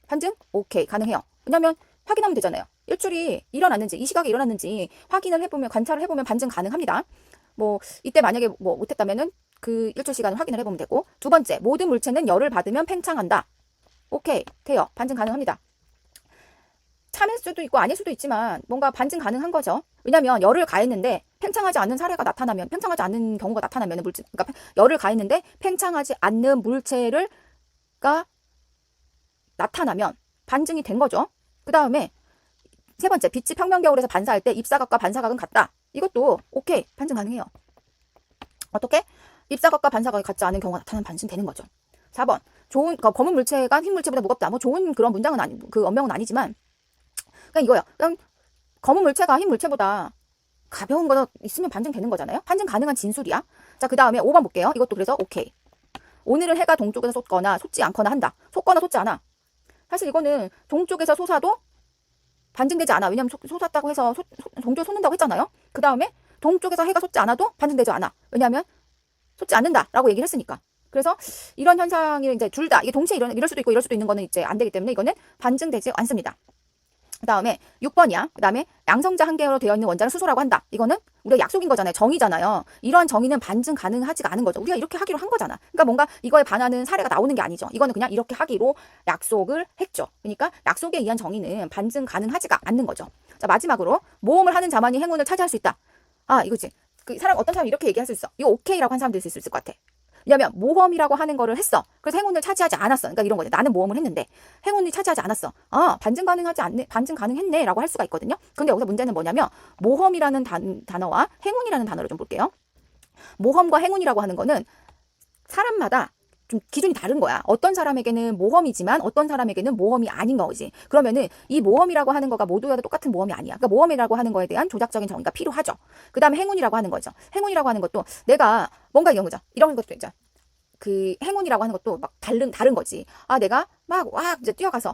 반증? 오케이, 가능해요. 왜냐면 확인하면 되잖아요. 일출이 일어났는지, 이 시각에 일어났는지 확인을 해보면, 관찰을 해보면 반증 가능합니다. 뭐, 이때 만약에 뭐 못했다면은 그 일출 시간을 확인을 해보면 되고. 두 번째, 모든 물체는 열을 받으면 팽창한다. 오케이, 돼요. 반증 가능합니다. 참일 수도 있고 아닐 수도 있지만 뭔가 반증 가능한 거죠. 왜냐면 열을 가했는데 팽창하지 않는 사례가 나타나면, 팽창하지 않는 경우가 나타나면 물질, 그러니까 열을 가했는데 팽창하지 않는 물체가 나타나면 반증이 된 거죠. 그 다음에 세 번째, 빛이 평면겨울에서 반사할 때 입사각과 반사각은 같다. 이것도 오케이, 반증 가능해요. 어떻게? 입사각과 반사각이 같지 않은 경우가 나타나면 반증되는 거죠. 4번, 좋은, 검은 물체가 흰 물체보다 무겁다. 뭐 좋은 그런 문장은 아니, 그 언명은 아니지만 그냥 이거요. 그냥 검은 물체가 흰 물체보다 가벼운 거 있으면 반증되는 거잖아요. 반증 가능한 진술이야. 자, 그 다음에 5번 볼게요. 이것도 그래서 오케이. 오늘은 해가 동쪽에서 솟거나 솟지 않거나 한다. 솟거나 솟지 않아. 사실 이거는 동쪽에서 솟아도 반증되지 않아. 왜냐면 솟았다고 해서 동쪽에 솟는다고 했잖아요. 그 다음에 동쪽에서 해가 솟지 않아도 반증되지 않아. 왜냐하면 솟지 않는다라고 얘기를 했으니까. 그래서 이런 현상이 이제 둘 다 이게 동시에 이럴 수도 있고 이럴 수도 있는 거는 이제 안 되기 때문에 이거는 반증되지 않습니다. 그 다음에 6번이야. 그 다음에 양성자 한 개로 되어 있는 원자를 수소라고 한다. 이거는 우리가 약속인 거잖아요. 정의잖아요. 이런 정의는 반증 가능하지가 않은 거죠. 우리가 이렇게 하기로 한 거잖아. 그러니까 뭔가 이거에 반하는 사례가 나오는 게 아니죠. 이거는 그냥 이렇게 하기로 약속을 했죠. 그러니까 약속에 의한 정의는 반증 가능하지가 않는 거죠. 자, 마지막으로 모험을 하는 자만이 행운을 차지할 수 있다. 아, 이거지. 그 사람, 어떤 사람이 이렇게 얘기할 수 있어. 이거 오케이라고 한 사람도 있을 수 있을 것 같아. 왜냐면 모험이라고 하는 거를 했어. 그래서 행운을 차지하지 않았어. 그러니까 이런 거지. 나는 모험을 했는데 행운을 차지하지 않았어. 아, 반증 가능하지 않네. 반증 가능했네 라고 할 수가 있거든요. 근데 여기서 문제는 뭐냐면 모험이라는 단어와 행운이라는 단어를 좀 볼게요. 모험과 행운이라고 하는 거는 사람마다 좀 기준이 다른 거야. 어떤 사람에게는 모험이지만 어떤 사람에게는 모험이 아닌 거지. 그러면은 이 모험이라고 하는 거가 모두가 똑같은 모험이 아니야. 그러니까 모험이라고 하는 거에 대한 조작적인 정의가 필요하죠. 그 다음에 행운이라고 하는 거죠. 행운이라고 하는 것도 내가 뭔가 이런 거죠. 이런 것도 있죠. 그 행운이라고 하는 것도 막 다른 거지. 아, 내가 막 이제 뛰어가서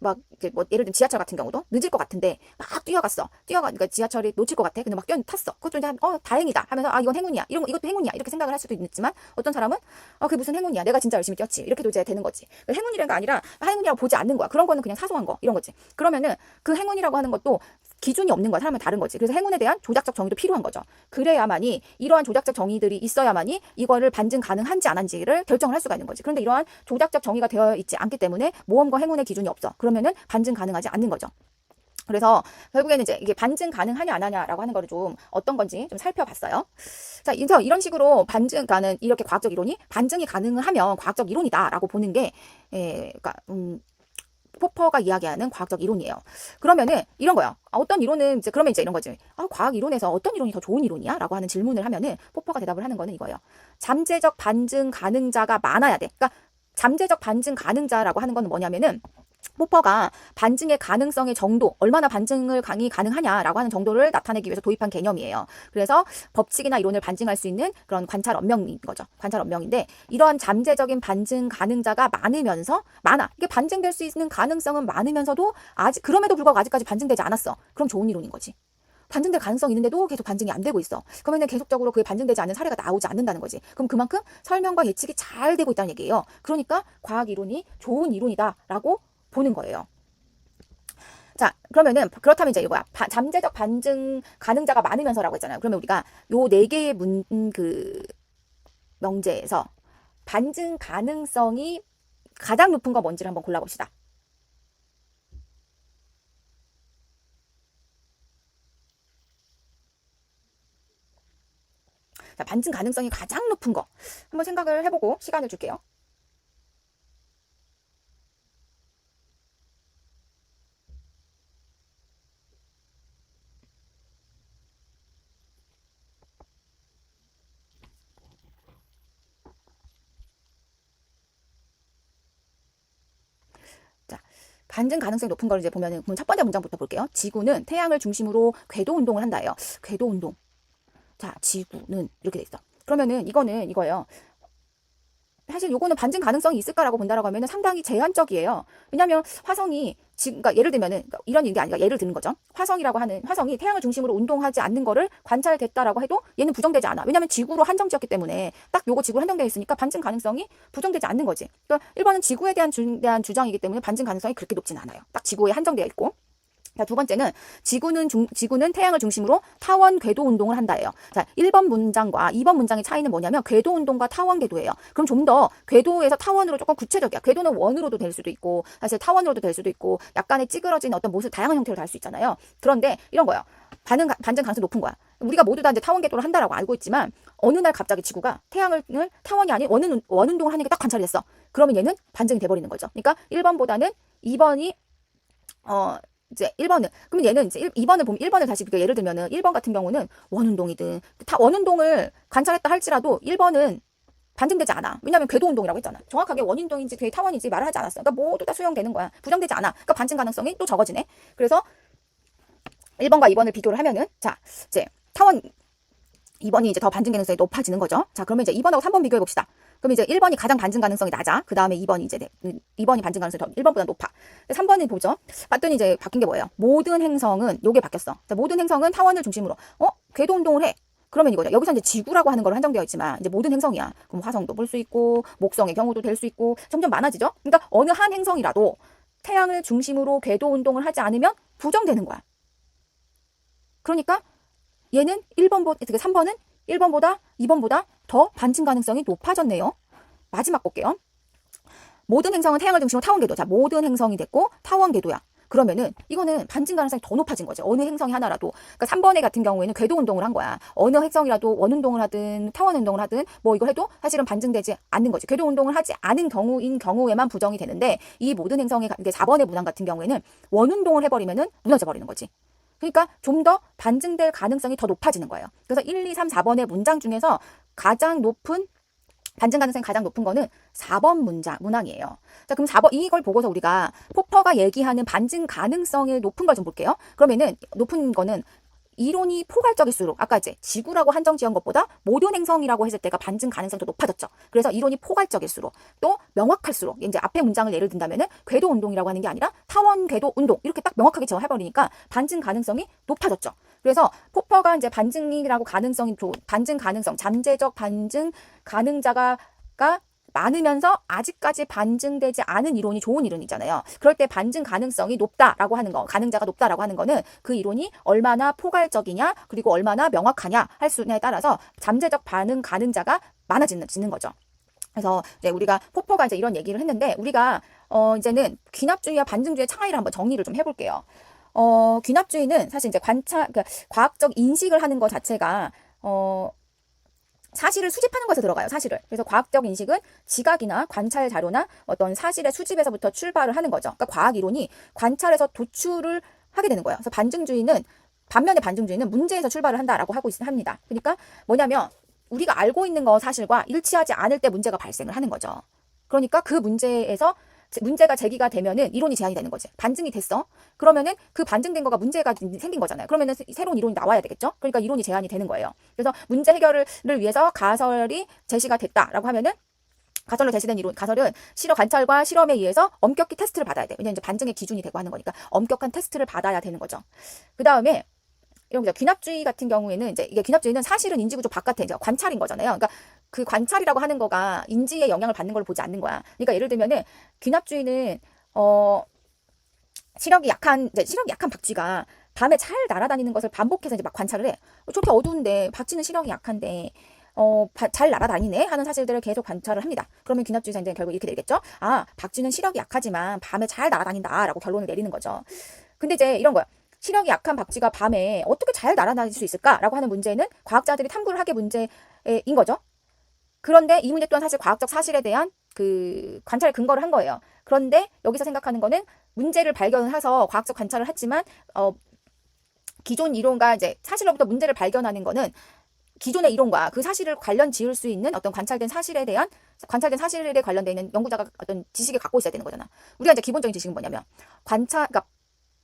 막 이제 뭐 예를 들면 지하철 같은 경우도 늦을 것 같은데 막 그러니까 지하철이 놓칠 것 같아. 근데 막 탔어. 그것도 이제 다행이다 하면서 아, 이건 행운이야. 이것도 행운이야. 이렇게 생각을 할 수도 있지만 어떤 사람은 그게 무슨 행운이야. 내가 진짜 열심히 뛰었지. 이렇게도 이제 되는 거지. 행운이라는 게 아니라 행운이라고 보지 않는 거야. 그런 거는 그냥 사소한 거 이런 거지. 그러면은 그 행운이라고 하는 것도 기준이 없는 거야. 사람은 다른 거지. 그래서 행운에 대한 조작적 정의도 필요한 거죠. 그래야만이 이러한 조작적 정의들이 있어야만이 이거를 반증 가능한지 안 한지를 결정을 할 수가 있는 거지. 그런데 이러한 조작적 정의가 되어 있지 않기 때문에 모험과 행운의 기준이 없어. 그러면은 반증 가능하지 않는 거죠. 그래서 결국에는 이제 이게 반증 가능하냐 안 하냐라고 하는 거를 좀 어떤 건지 좀 살펴봤어요. 자, 이런 식으로 반증가는 이렇게 과학적 이론이 반증이 가능하면 과학적 이론이다라고 보는 게 그러니까 포퍼가 이야기하는 과학적 이론이에요. 그러면은 이런 거야. 어떤 이론은 이제 그러면 이제 이런 거지. 과학 이론에서 어떤 이론이 더 좋은 이론이야? 라고 하는 질문을 하면은 포퍼가 대답을 하는 거는 이거예요. 잠재적 반증 가능자가 많아야 돼. 그러니까 잠재적 반증 가능자라고 하는 건 뭐냐면은 포퍼가 반증의 가능성의 정도, 얼마나 반증을 가능하냐라고 하는 정도를 나타내기 위해서 도입한 개념이에요. 그래서 법칙이나 이론을 반증할 수 있는 그런 관찰 언명인 거죠. 관찰 언명인데 이러한 잠재적인 반증 가능자가 많아. 이게 반증될 수 있는 가능성은 많으면서도 그럼에도 불구하고 아직까지 반증되지 않았어. 그럼 좋은 이론인 거지. 반증될 가능성이 있는데도 계속 반증이 안 되고 있어. 그러면 계속적으로 그게 반증되지 않는 사례가 나오지 않는다는 거지. 그럼 그만큼 설명과 예측이 잘 되고 있다는 얘기예요. 그러니까 과학 이론이 좋은 이론이다라고 보는 거예요. 자, 그러면은 그렇다면 이제 이거야. 잠재적 반증 가능자가 많으면서라고 했잖아요. 그러면 우리가 요 네 개의 명제에서 반증 가능성이 가장 높은 거 뭔지를 한번 골라봅시다. 자, 반증 가능성이 가장 높은 거 한번 생각을 해보고 시간을 줄게요. 자, 반증 가능성이 높은 걸 이제 보면은 첫 번째 문장부터 볼게요. 지구는 태양을 중심으로 궤도 운동을 한다예요. 궤도 운동. 자, 지구는 이렇게 돼 있어. 그러면은 이거는 이거예요. 사실 요거는 반증 가능성이 있을까라고 본다라고 하면 상당히 제한적이에요. 왜냐하면 화성이 그러니까 예를 들면은, 그러니까 이런 게 아니라 예를 드는 거죠. 화성이 태양을 중심으로 운동하지 않는 거를 관찰됐다라고 해도 얘는 부정되지 않아. 왜냐면 지구로 한정지었기 때문에 딱 요거 지구로 한정되어 있으니까 반증 가능성이 부정되지 않는 거지. 그러니까 1번은 지구에 대한 주장이기 때문에 반증 가능성이 그렇게 높진 않아요. 딱 지구에 한정되어 있고. 자, 두 번째는 지구는 태양을 중심으로 타원 궤도 운동을 한다예요. 자, 1번 문장과 2번 문장의 차이는 뭐냐면 궤도 운동과 타원 궤도예요. 그럼 좀 더 궤도에서 타원으로 조금 구체적이야. 궤도는 원으로도 될 수도 있고 사실 타원으로도 될 수도 있고 약간의 찌그러진 어떤 모습 다양한 형태로 달 수 있잖아요. 그런데 이런 거예요. 반증 가능성이 높은 거야. 우리가 모두 다 이제 타원 궤도를 한다라고 알고 있지만 어느 날 갑자기 지구가 태양을 타원이 아닌 원 운동을 하는 게 딱 관찰이 됐어. 그러면 얘는 반증이 돼버리는 거죠. 그러니까 1번보다는 2번이 이제 1번은 그러면 얘는 이제 2번을 보면 1번을 다시 예를 들면은 1번 같은 경우는 원운동이든 원운동을 관찰했다 할지라도 1번은 반증되지 않아. 왜냐하면 궤도 운동이라고 했잖아. 정확하게 원운동인지 타원인지 말을 하지 않았어. 그러니까 모두 다 수용되는 거야. 부정되지 않아. 그러니까 반증 가능성이 또 적어지네. 그래서 1번과 2번을 비교를 하면은 자 이제 타원 2번이 이제 더 반증 가능성이 높아지는 거죠. 자, 그러면 이제 2번하고 3번 비교해 봅시다. 그럼 이제 1번이 가장 반증 가능성이 낮아. 그 다음에 2번이 반증 가능성이 더 1번보다 높아. 3번을 보죠. 봤더니 이제 바뀐 게 뭐예요? 모든 행성은 요게 바뀌었어. 자, 모든 행성은 타원을 중심으로 궤도 운동을 해. 그러면 이거죠. 여기서 이제 지구라고 하는 걸로 한정되어 있지만 이제 모든 행성이야. 그럼 화성도 볼 수 있고 목성의 경우도 될 수 있고 점점 많아지죠. 그러니까 어느 한 행성이라도 태양을 중심으로 궤도 운동을 하지 않으면 부정되는 거야. 그러니까 얘는 3번은 1번보다 2번보다 더 반증 가능성이 높아졌네요. 마지막 볼게요. 모든 행성은 태양을 중심으로 타원 궤도. 자, 모든 행성이 됐고 타원 궤도야. 그러면은 이거는 반증 가능성이 더 높아진 거죠. 어느 행성이 하나라도. 그러니까 3번에 같은 경우에는 궤도 운동을 한 거야. 어느 행성이라도 원 운동을 하든 타원 운동을 하든 뭐 이걸 해도 사실은 반증되지 않는 거지. 궤도 운동을 하지 않은 경우에만 부정이 되는데 이 모든 행성의 4번의 문항 같은 경우에는 원 운동을 해버리면은 무너져 버리는 거지. 그러니까 좀 더 반증될 가능성이 더 높아지는 거예요. 그래서 1, 2, 3, 4번의 문장 중에서 가장 높은 반증 가능성이 가장 높은 거는 4번 문항이에요. 자, 그럼 4번 이걸 보고서 우리가 포퍼가 얘기하는 반증 가능성이 높은 걸 좀 볼게요. 그러면은 높은 거는 이론이 포괄적일수록 아까 이제 지구라고 한정 지은 것보다 모든 행성이라고 했을 때가 반증 가능성이 더 높아졌죠. 그래서 이론이 포괄적일수록 또 명확할수록 이제 앞에 문장을 예를 든다면은 궤도 운동이라고 하는 게 아니라 타원 궤도 운동 이렇게 딱 명확하게 정해버리니까 반증 가능성이 높아졌죠. 그래서 포퍼가 이제 반증 가능성, 잠재적 반증 가능자가 많으면서 아직까지 반증되지 않은 이론이 좋은 이론이잖아요. 그럴 때 반증 가능성이 높다라고 하는 거, 가능자가 높다라고 하는 거는 그 이론이 얼마나 포괄적이냐, 그리고 얼마나 명확하냐 할 수냐에 따라서 잠재적 반응 가능자가 많아지는 거죠. 그래서 이제 우리가 포퍼가 이제 이런 얘기를 했는데 우리가 이제는 귀납주의와 반증주의의 차이를 한번 정리를 좀 해볼게요. 귀납주의는 사실 이제 그러니까 과학적 인식을 하는 것 자체가 사실을 수집하는 것에 들어가요. 사실을. 그래서 과학적 인식은 지각이나 관찰 자료나 어떤 사실의 수집에서부터 출발을 하는 거죠. 그러니까 과학 이론이 관찰에서 도출을 하게 되는 거예요. 그래서 반면에 반증주의는 문제에서 출발을 한다라고 합니다. 그러니까 뭐냐면 우리가 알고 있는 거 사실과 일치하지 않을 때 문제가 발생을 하는 거죠. 그러니까 그 문제에서 문제가 제기가 되면은 이론이 제한이 되는 거지. 반증이 됐어. 그러면은 그 반증된 거가 문제가 생긴 거잖아요. 그러면은 새로운 이론이 나와야 되겠죠. 그러니까 이론이 제한이 되는 거예요. 그래서 문제 해결을 위해서 가설이 제시가 됐다라고 하면은 가설로 제시된 가설은 관찰과 실험에 의해서 엄격히 테스트를 받아야 돼. 왜냐면 이제 반증의 기준이 되고 하는 거니까 엄격한 테스트를 받아야 되는 거죠. 그 다음에 이런 거 귀납주의 같은 경우에는 이제 이게 귀납주의는 사실은 인지구조 바깥에 이제 관찰인 거잖아요. 그러니까 그 관찰이라고 하는 거가 인지에 영향을 받는 걸 보지 않는 거야. 그러니까 예를 들면은 귀납주의는 시력이 약한 박쥐가 밤에 잘 날아다니는 것을 반복해서 이제 막 관찰을 해. 저렇게 어두운데 박쥐는 시력이 약한데 잘 날아다니네 하는 사실들을 계속 관찰을 합니다. 그러면 귀납주의자는 결국 이렇게 되겠죠. 아, 박쥐는 시력이 약하지만 밤에 잘 날아다닌다라고 결론을 내리는 거죠. 근데 이제 이런 거야. 시력이 약한 박쥐가 밤에 어떻게 잘 날아다닐 수 있을까라고 하는 문제는 과학자들이 탐구를 하게 문제인 거죠. 그런데 이 문제 또한 사실 과학적 사실에 대한 그 관찰의 근거를 한 거예요. 그런데 여기서 생각하는 거는 문제를 발견해서 과학적 관찰을 했지만 기존 이론과 이제 사실로부터 문제를 발견하는 거는 기존의 이론과 그 사실을 관련 지을 수 있는 어떤 관찰된 사실에 관련돼 있는 연구자가 어떤 지식을 갖고 있어야 되는 거잖아. 우리가 이제 기본적인 지식은 뭐냐면 그러니까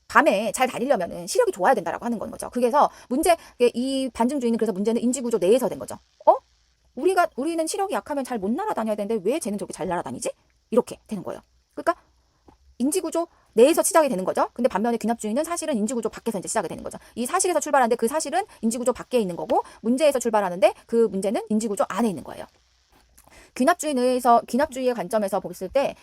밤에 잘 다니려면은 시력이 좋아야 된다라고 하는 거죠. 그래서 이 반증주의는 그래서 문제는 인지구조 내에서 된 거죠. 우리는 시력이 약하면 잘 못 날아다녀야 되는데 왜 쟤는 저렇게 잘 날아다니지? 이렇게 되는 거예요. 그러니까 인지구조 내에서 시작이 되는 거죠. 근데 반면에 귀납주의는 사실은 인지구조 밖에서 이제 시작이 되는 거죠. 이 사실에서 출발하는데 그 사실은 인지구조 밖에 있는 거고, 문제에서 출발하는데 그 문제는 인지구조 안에 있는 거예요. 귀납주의의 관점에서 봤을 때,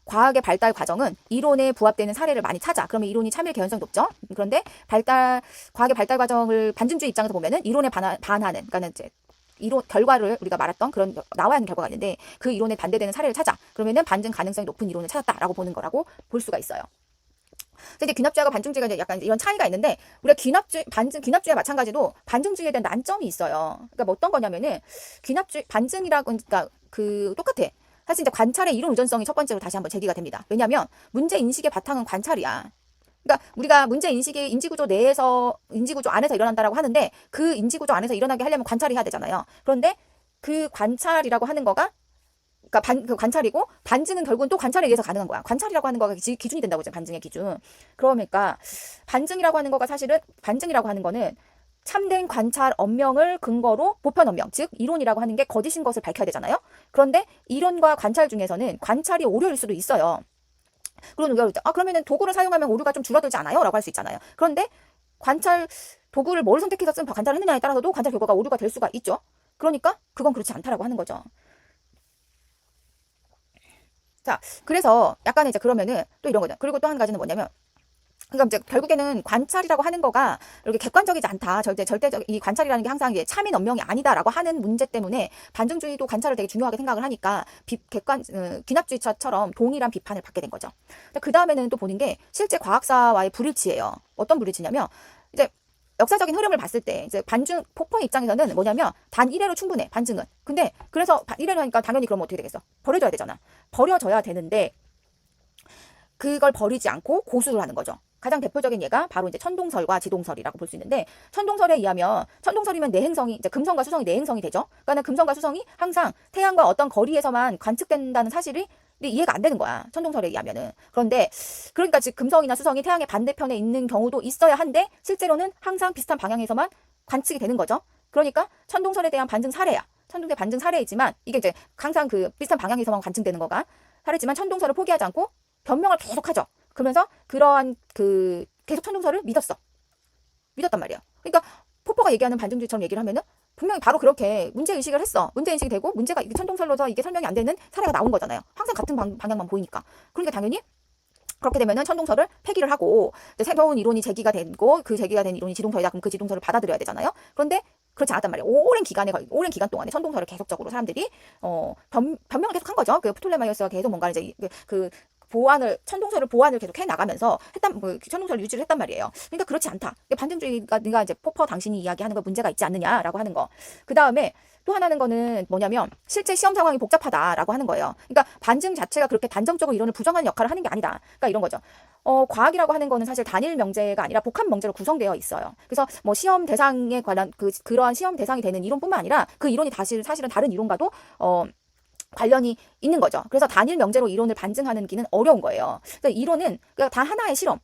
과학의 발달 과정은 이론에 부합되는 사례를 많이 찾아. 그러면 이론이 참일 개연성이 높죠. 그런데 과학의 발달 과정을 반증주의 입장에서 보면은 이론에 반하는, 그러니까 이제 이론 결과를 우리가 말했던 그런 나와야 하는 결과가 있는데 그 이론에 반대되는 사례를 찾아. 그러면은 반증 가능성이 높은 이론을 찾았다라고 보는 거라고 볼 수가 있어요. 그래서 이제 귀납주의와 반증주의가 이제 약간 이런 차이가 있는데, 우리가 귀납주의와 마찬가지도 반증주의에 대한 난점이 있어요. 그러니까 뭐 어떤 거냐면은 반증이라고, 그러니까 똑같아. 사실 이제 관찰의 이론 의존성이 첫 번째로 다시 한번 제기가 됩니다. 왜냐하면 문제 인식의 바탕은 관찰이야. 그러니까 우리가 문제 인식이 인지구조 안에서 일어난다라고 하는데, 그 인지구조 안에서 일어나게 하려면 관찰이 해야 되잖아요. 그런데 그 관찰이라고 하는 거가, 그러니까 그 관찰이고, 반증은 결국은 또 관찰에 의해서 가능한 거야. 관찰이라고 하는 거가 기준이 된다고 하죠. 반증의 기준. 그러니까 반증이라고 하는 거는 참된 관찰 언명을 근거로 보편 언명, 즉 이론이라고 하는 게 거짓인 것을 밝혀야 되잖아요. 그런데 이론과 관찰 중에서는 관찰이 오류일 수도 있어요. 그런 우리가 그러면은 도구를 사용하면 오류가 좀 줄어들지 않아요? 라고 할 수 있잖아요. 그런데 도구를 뭘 선택해서 관찰을 했느냐에 따라서도 관찰 결과가 오류가 될 수가 있죠. 그러니까 그건 그렇지 않다라고 하는 거죠. 자, 그래서 약간의 이제 그러면은 또 이런 거죠. 그리고 또 한 가지는 뭐냐면, 그러니까 이제 결국에는 관찰이라고 하는 거가 이렇게 객관적이지 않다. 절대적 이 관찰이라는 게 항상 이게 참인 언명이 아니다라고 하는 문제 때문에 반증주의도 관찰을 되게 중요하게 생각을 하니까 귀납주의처럼 동일한 비판을 받게 된 거죠. 그 다음에는 또 보는 게 실제 과학사와의 불일치예요. 어떤 불일치냐면, 이제 역사적인 흐름을 봤을 때 이제 폭포 입장에서는 뭐냐면 단 1회로 충분해, 반증은. 근데 그래서 1회로 하니까 당연히 그러면 어떻게 되겠어? 버려줘야 되잖아. 버려져야 되는데 그걸 버리지 않고 고수를 하는 거죠. 가장 대표적인 예가 바로 이제 천동설과 지동설이라고 볼 수 있는데, 천동설에 의하면, 천동설이면 내행성이, 이제 금성과 수성이 내행성이 되죠. 그러니까 금성과 수성이 항상 태양과 어떤 거리에서만 관측된다는 사실이 이해가 안 되는 거야. 천동설에 의하면은. 그러니까 즉 금성이나 수성이 태양의 반대편에 있는 경우도 있어야 한데, 실제로는 항상 비슷한 방향에서만 관측이 되는 거죠. 그러니까 천동설에 대한 반증 사례야. 천동설의 반증 사례이지만, 이게 이제 항상 그 비슷한 방향에서만 관측되는 거가 사례지만, 천동설을 포기하지 않고 변명을 계속하죠. 그러면서 계속 천동설을 믿었단 말이에요. 그러니까 포퍼가 얘기하는 반증주의처럼 얘기를 하면은 분명히 바로 그렇게 문제인식을 했어. 문제인식이 되고 문제가 천동설로서 이게 설명이 안 되는 사례가 나온 거잖아요. 항상 같은 방향만 보이니까. 그러니까 당연히 그렇게 되면은 천동설을 폐기를 하고 새로운 이론이 제기가 되고, 그 제기가 된 이론이 지동설이다. 그럼 그 지동설을 받아들여야 되잖아요. 그런데 그렇지 않았단 말이에요. 오랜 기간 동안에 천동설을 계속적으로 사람들이 변명을 계속 한 거죠. 프톨레마이오스가 계속 뭔가 이제 천동설을 보완을 계속 해 나가면서 천동설을 유지를 했단 말이에요. 그러니까 그렇지 않다. 반증주의가 네가 이제 포퍼 당신이 이야기하는 거 문제가 있지 않느냐라고 하는 거. 그 다음에 또 하나는 거는 뭐냐면, 실제 시험 상황이 복잡하다라고 하는 거예요. 그러니까 반증 자체가 그렇게 단정적으로 이론을 부정하는 역할을 하는 게 아니다. 그러니까 이런 거죠. 과학이라고 하는 거는 사실 단일 명제가 아니라 복합 명제로 구성되어 있어요. 그래서 뭐 시험 대상에 관한 그러한 시험 대상이 되는 이론뿐만 아니라 그 이론이 사실은 다른 이론과도 관련이 있는 거죠. 그래서 단일 명제로 이론을 반증하는 기는 어려운 거예요. 그래서 이론은 그냥 다 하나의 실험,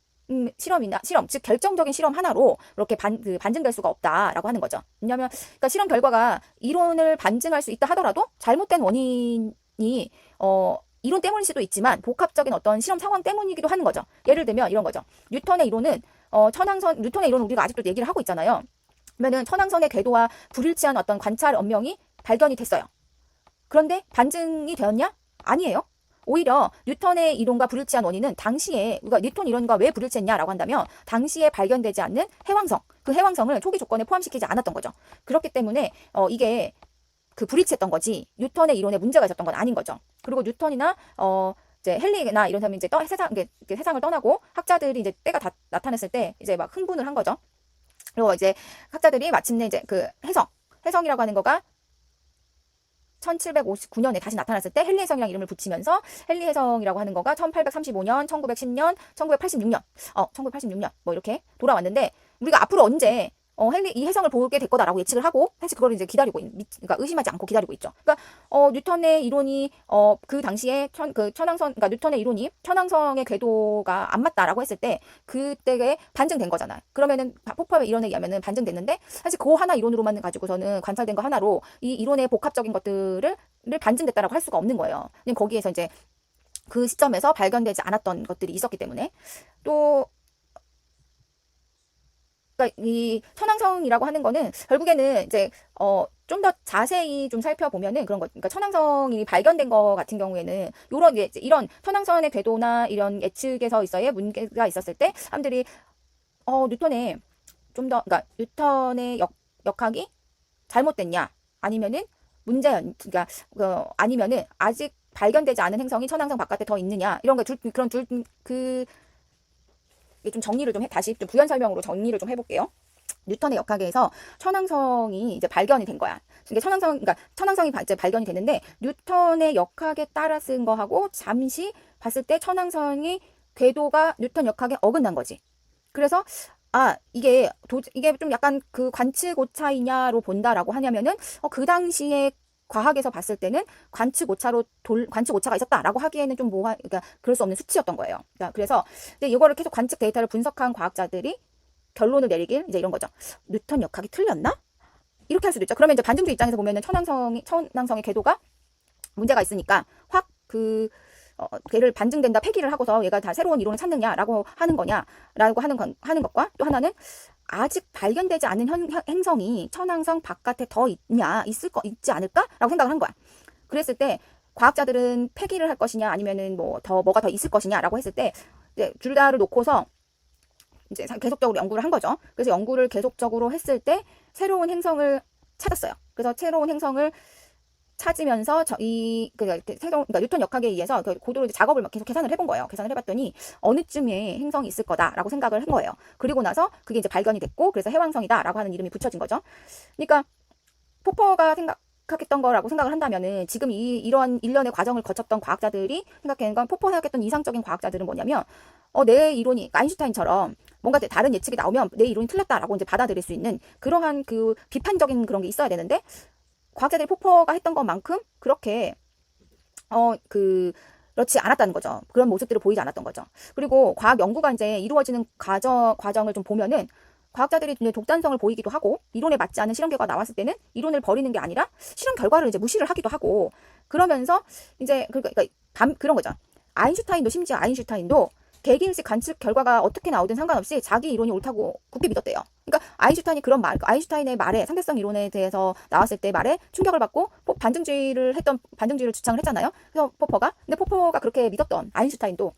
즉 결정적인 실험 하나로 이렇게 반증될 수가 없다라고 하는 거죠. 왜냐하면 그러니까 실험 결과가 이론을 반증할 수 있다 하더라도 잘못된 원인이 이론 때문일 수도 있지만 복합적인 어떤 실험 상황 때문이기도 하는 거죠. 예를 들면 이런 거죠. 뉴턴의 이론은 뉴턴의 이론은 우리가 아직도 얘기를 하고 있잖아요. 그러면은 천왕선의 궤도와 불일치한 어떤 관찰 언명이 발견이 됐어요. 그런데 반증이 되었냐? 아니에요. 오히려 뉴턴의 이론과 불일치한 원인은 당시에, 그러니까 뉴턴 이론과 왜 불일치했냐라고 한다면 당시에 발견되지 않는 해왕성, 그 해왕성을 초기 조건에 포함시키지 않았던 거죠. 그렇기 때문에 이게 불일치했던 거지 뉴턴의 이론에 문제가 있었던 건 아닌 거죠. 그리고 뉴턴이나 이제 헨리나 이런 사람이 이제 세상을 떠나고 학자들이 이제 때가 다 나타났을 때 이제 막 흥분을 한 거죠. 그리고 이제 학자들이 마침내 이제 해성이라고 하는 거가 1759년에 다시 나타났을 때 헨리 해성이라는 이름을 붙이면서 헨리 해성이라고 하는 거가 1835년, 1910년, 1986년 뭐 이렇게 돌아왔는데, 우리가 앞으로 언제 이 해성을 보게 될 거다라고 예측을 하고 사실 그걸 이제 그러니까 의심하지 않고 기다리고 있죠. 그러니까 뉴턴의 이론이 그 당시에 그러니까 뉴턴의 이론이 천왕성의 궤도가 안 맞다라고 했을 때 그때에 반증된 거잖아요. 그러면은 포퍼의 이론에 의하면은 반증됐는데, 사실 그 하나 이론으로만 가지고서는 관찰된 거 하나로 이 이론의 복합적인 것들을 반증됐다라고 할 수가 없는 거예요. 거기에서 이제 그 시점에서 발견되지 않았던 것들이 있었기 때문에 또 그러니까 이 천왕성이라고 하는 거는 결국에는 이제 좀 더 자세히 좀 살펴보면은 그런 거, 그러니까 천왕성이 발견된 거 같은 경우에는 요런 이런 천왕선의 궤도나 이런 예측에서 있어의 문제가 있었을 때 사람들이 뉴턴의 좀 더 그러니까 뉴턴의 역학이 잘못됐냐 아니면은 그러니까 아니면은 아직 발견되지 않은 행성이 천왕성 바깥에 더 있느냐 이런 거 그런 좀 정리를 좀 다시 좀 부연 설명으로 정리를 좀 해볼게요. 뉴턴의 역학에서 천왕성이 이제 발견이 된 거야. 그러니까 천왕성이 이제 발견이 되는데 뉴턴의 역학에 따라 쓴 거하고 잠시 봤을 때 천왕성이 궤도가 뉴턴 역학에 어긋난 거지. 그래서 이게 좀 약간 그 관측 오차이냐로 본다라고 하냐면은 그 당시에 과학에서 봤을 때는 관측 오차가 있었다라고 하기에는 좀 그러니까 그럴 수 없는 수치였던 거예요. 그러니까 그래서 이제 이거를 계속 관측 데이터를 분석한 과학자들이 결론을 내리길 이제 이런 거죠. 뉴턴 역학이 틀렸나? 이렇게 할 수도 있죠. 그러면 이제 반증주 입장에서 보면은 천왕성의 궤도가 문제가 있으니까 확 걔를 반증된다 폐기를 하고서 얘가 다 새로운 이론을 찾느냐라고 하는 거냐라고 하는 것과 또 하나는 아직 발견되지 않은 행성이 천왕성 바깥에 더 있지 않을까라고 생각을 한 거야. 그랬을 때 과학자들은 폐기를 할 것이냐 아니면은 뭐가 더 있을 것이냐라고 했을 때 이제 둘 다를 놓고서 이제 계속적으로 연구를 한 거죠. 그래서 연구를 계속적으로 했을 때 새로운 행성을 찾았어요. 그래서 새로운 행성을 찾으면서 그러니까 뉴턴 역학에 의해서 고도로 이제 작업을 막 계속 계산을 해본 거예요. 계산을 해봤더니 어느 쯤에 행성이 있을 거다라고 생각을 한 거예요. 그리고 나서 그게 이제 발견이 됐고 그래서 해왕성이다라고 하는 이름이 붙여진 거죠. 그러니까 포퍼가 생각했던 거라고 생각을 한다면은 지금 이런 일련의 과정을 거쳤던 과학자들이 생각하는 건 포퍼가 생각했던 이상적인 과학자들은 뭐냐면 내 이론이 아인슈타인처럼 뭔가 다른 예측이 나오면 내 이론이 틀렸다라고 이제 받아들일 수 있는 그러한 그 비판적인 그런 게 있어야 되는데 과학자들이 포퍼가 했던 것만큼 그렇게 그렇지 않았다는 거죠. 그런 모습들을 보이지 않았던 거죠. 그리고 과학 연구가 이제 이루어지는 과정을 좀 보면은 과학자들이 이제 독단성을 보이기도 하고 이론에 맞지 않은 실험 결과가 나왔을 때는 이론을 버리는 게 아니라 실험 결과를 이제 무시를 하기도 하고 그러면서 이제 그러니까 그런 거죠. 심지어 아인슈타인도 개개인식 관측 결과가 어떻게 나오든 상관없이 자기 이론이 옳다고 굳게 믿었대요. 그러니까 아인슈타인의 말에 상대성 이론에 대해서 나왔을 때 말에 충격을 받고 반증주의를 주장을 했잖아요. 그래서 근데 포퍼가 그렇게 믿었던 아인슈타인도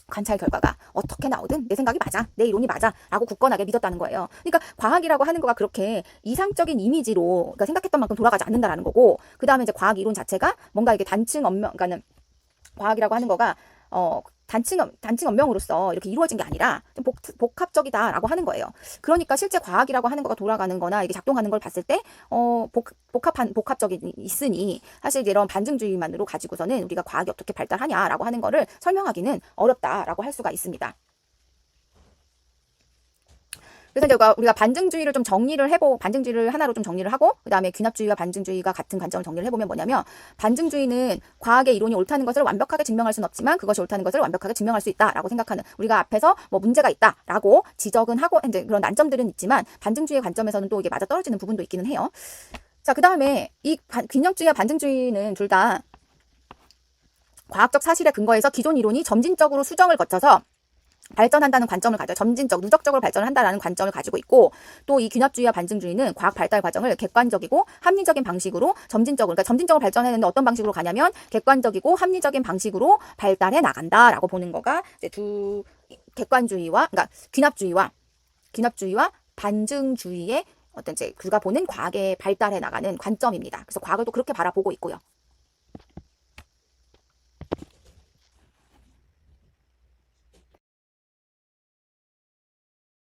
관찰 결과가 어떻게 나오든 내 생각이 맞아, 내 이론이 맞아 라고 굳건하게 믿었다는 거예요. 그러니까 과학이라고 하는 거가 그렇게 이상적인 이미지로 그러니까 생각했던 만큼 돌아가지 않는다라는 거고 그 다음에 이제 과학 이론 자체가 뭔가 이게 그러니까는 과학이라고 하는 거가 단층 언명으로서 이렇게 이루어진 게 아니라 좀 복합적이다라고 하는 거예요. 그러니까 실제 과학이라고 하는 거가 돌아가는 거나 이게 작동하는 걸 봤을 때 복합적이 있으니 사실 이런 반증주의만으로 가지고서는 우리가 과학이 어떻게 발달하냐라고 하는 거를 설명하기는 어렵다라고 할 수가 있습니다. 그래서 이제 우리가 반증주의를 하나로 좀 정리를 하고 그 다음에 귀납주의와 반증주의가 같은 관점을 정리를 해보면 뭐냐면 반증주의는 과학의 이론이 옳다는 것을 완벽하게 증명할 수는 없지만 그것이 옳다는 것을 완벽하게 증명할 수 있다라고 생각하는 우리가 앞에서 뭐 문제가 있다라고 지적은 하고 이제 그런 난점들은 있지만 반증주의의 관점에서는 또 이게 맞아떨어지는 부분도 있기는 해요. 자, 그 다음에 이 귀납주의와 반증주의는 둘 다 과학적 사실에 근거해서 기존 이론이 점진적으로 수정을 거쳐서 발전한다는 관점을 누적적으로 발전을 한다는 관점을 가지고 있고 또 이 귀납주의와 반증주의는 과학 발달 과정을 객관적이고 합리적인 방식으로 점진적으로 발전했는데 어떤 방식으로 가냐면 객관적이고 합리적인 방식으로 발달해 나간다라고 보는 거가 이제 그러니까 귀납주의와 반증주의의 어떤 이제 그가 보는 과학의 발달해 나가는 관점입니다. 그래서 과학을 또 그렇게 바라보고 있고요.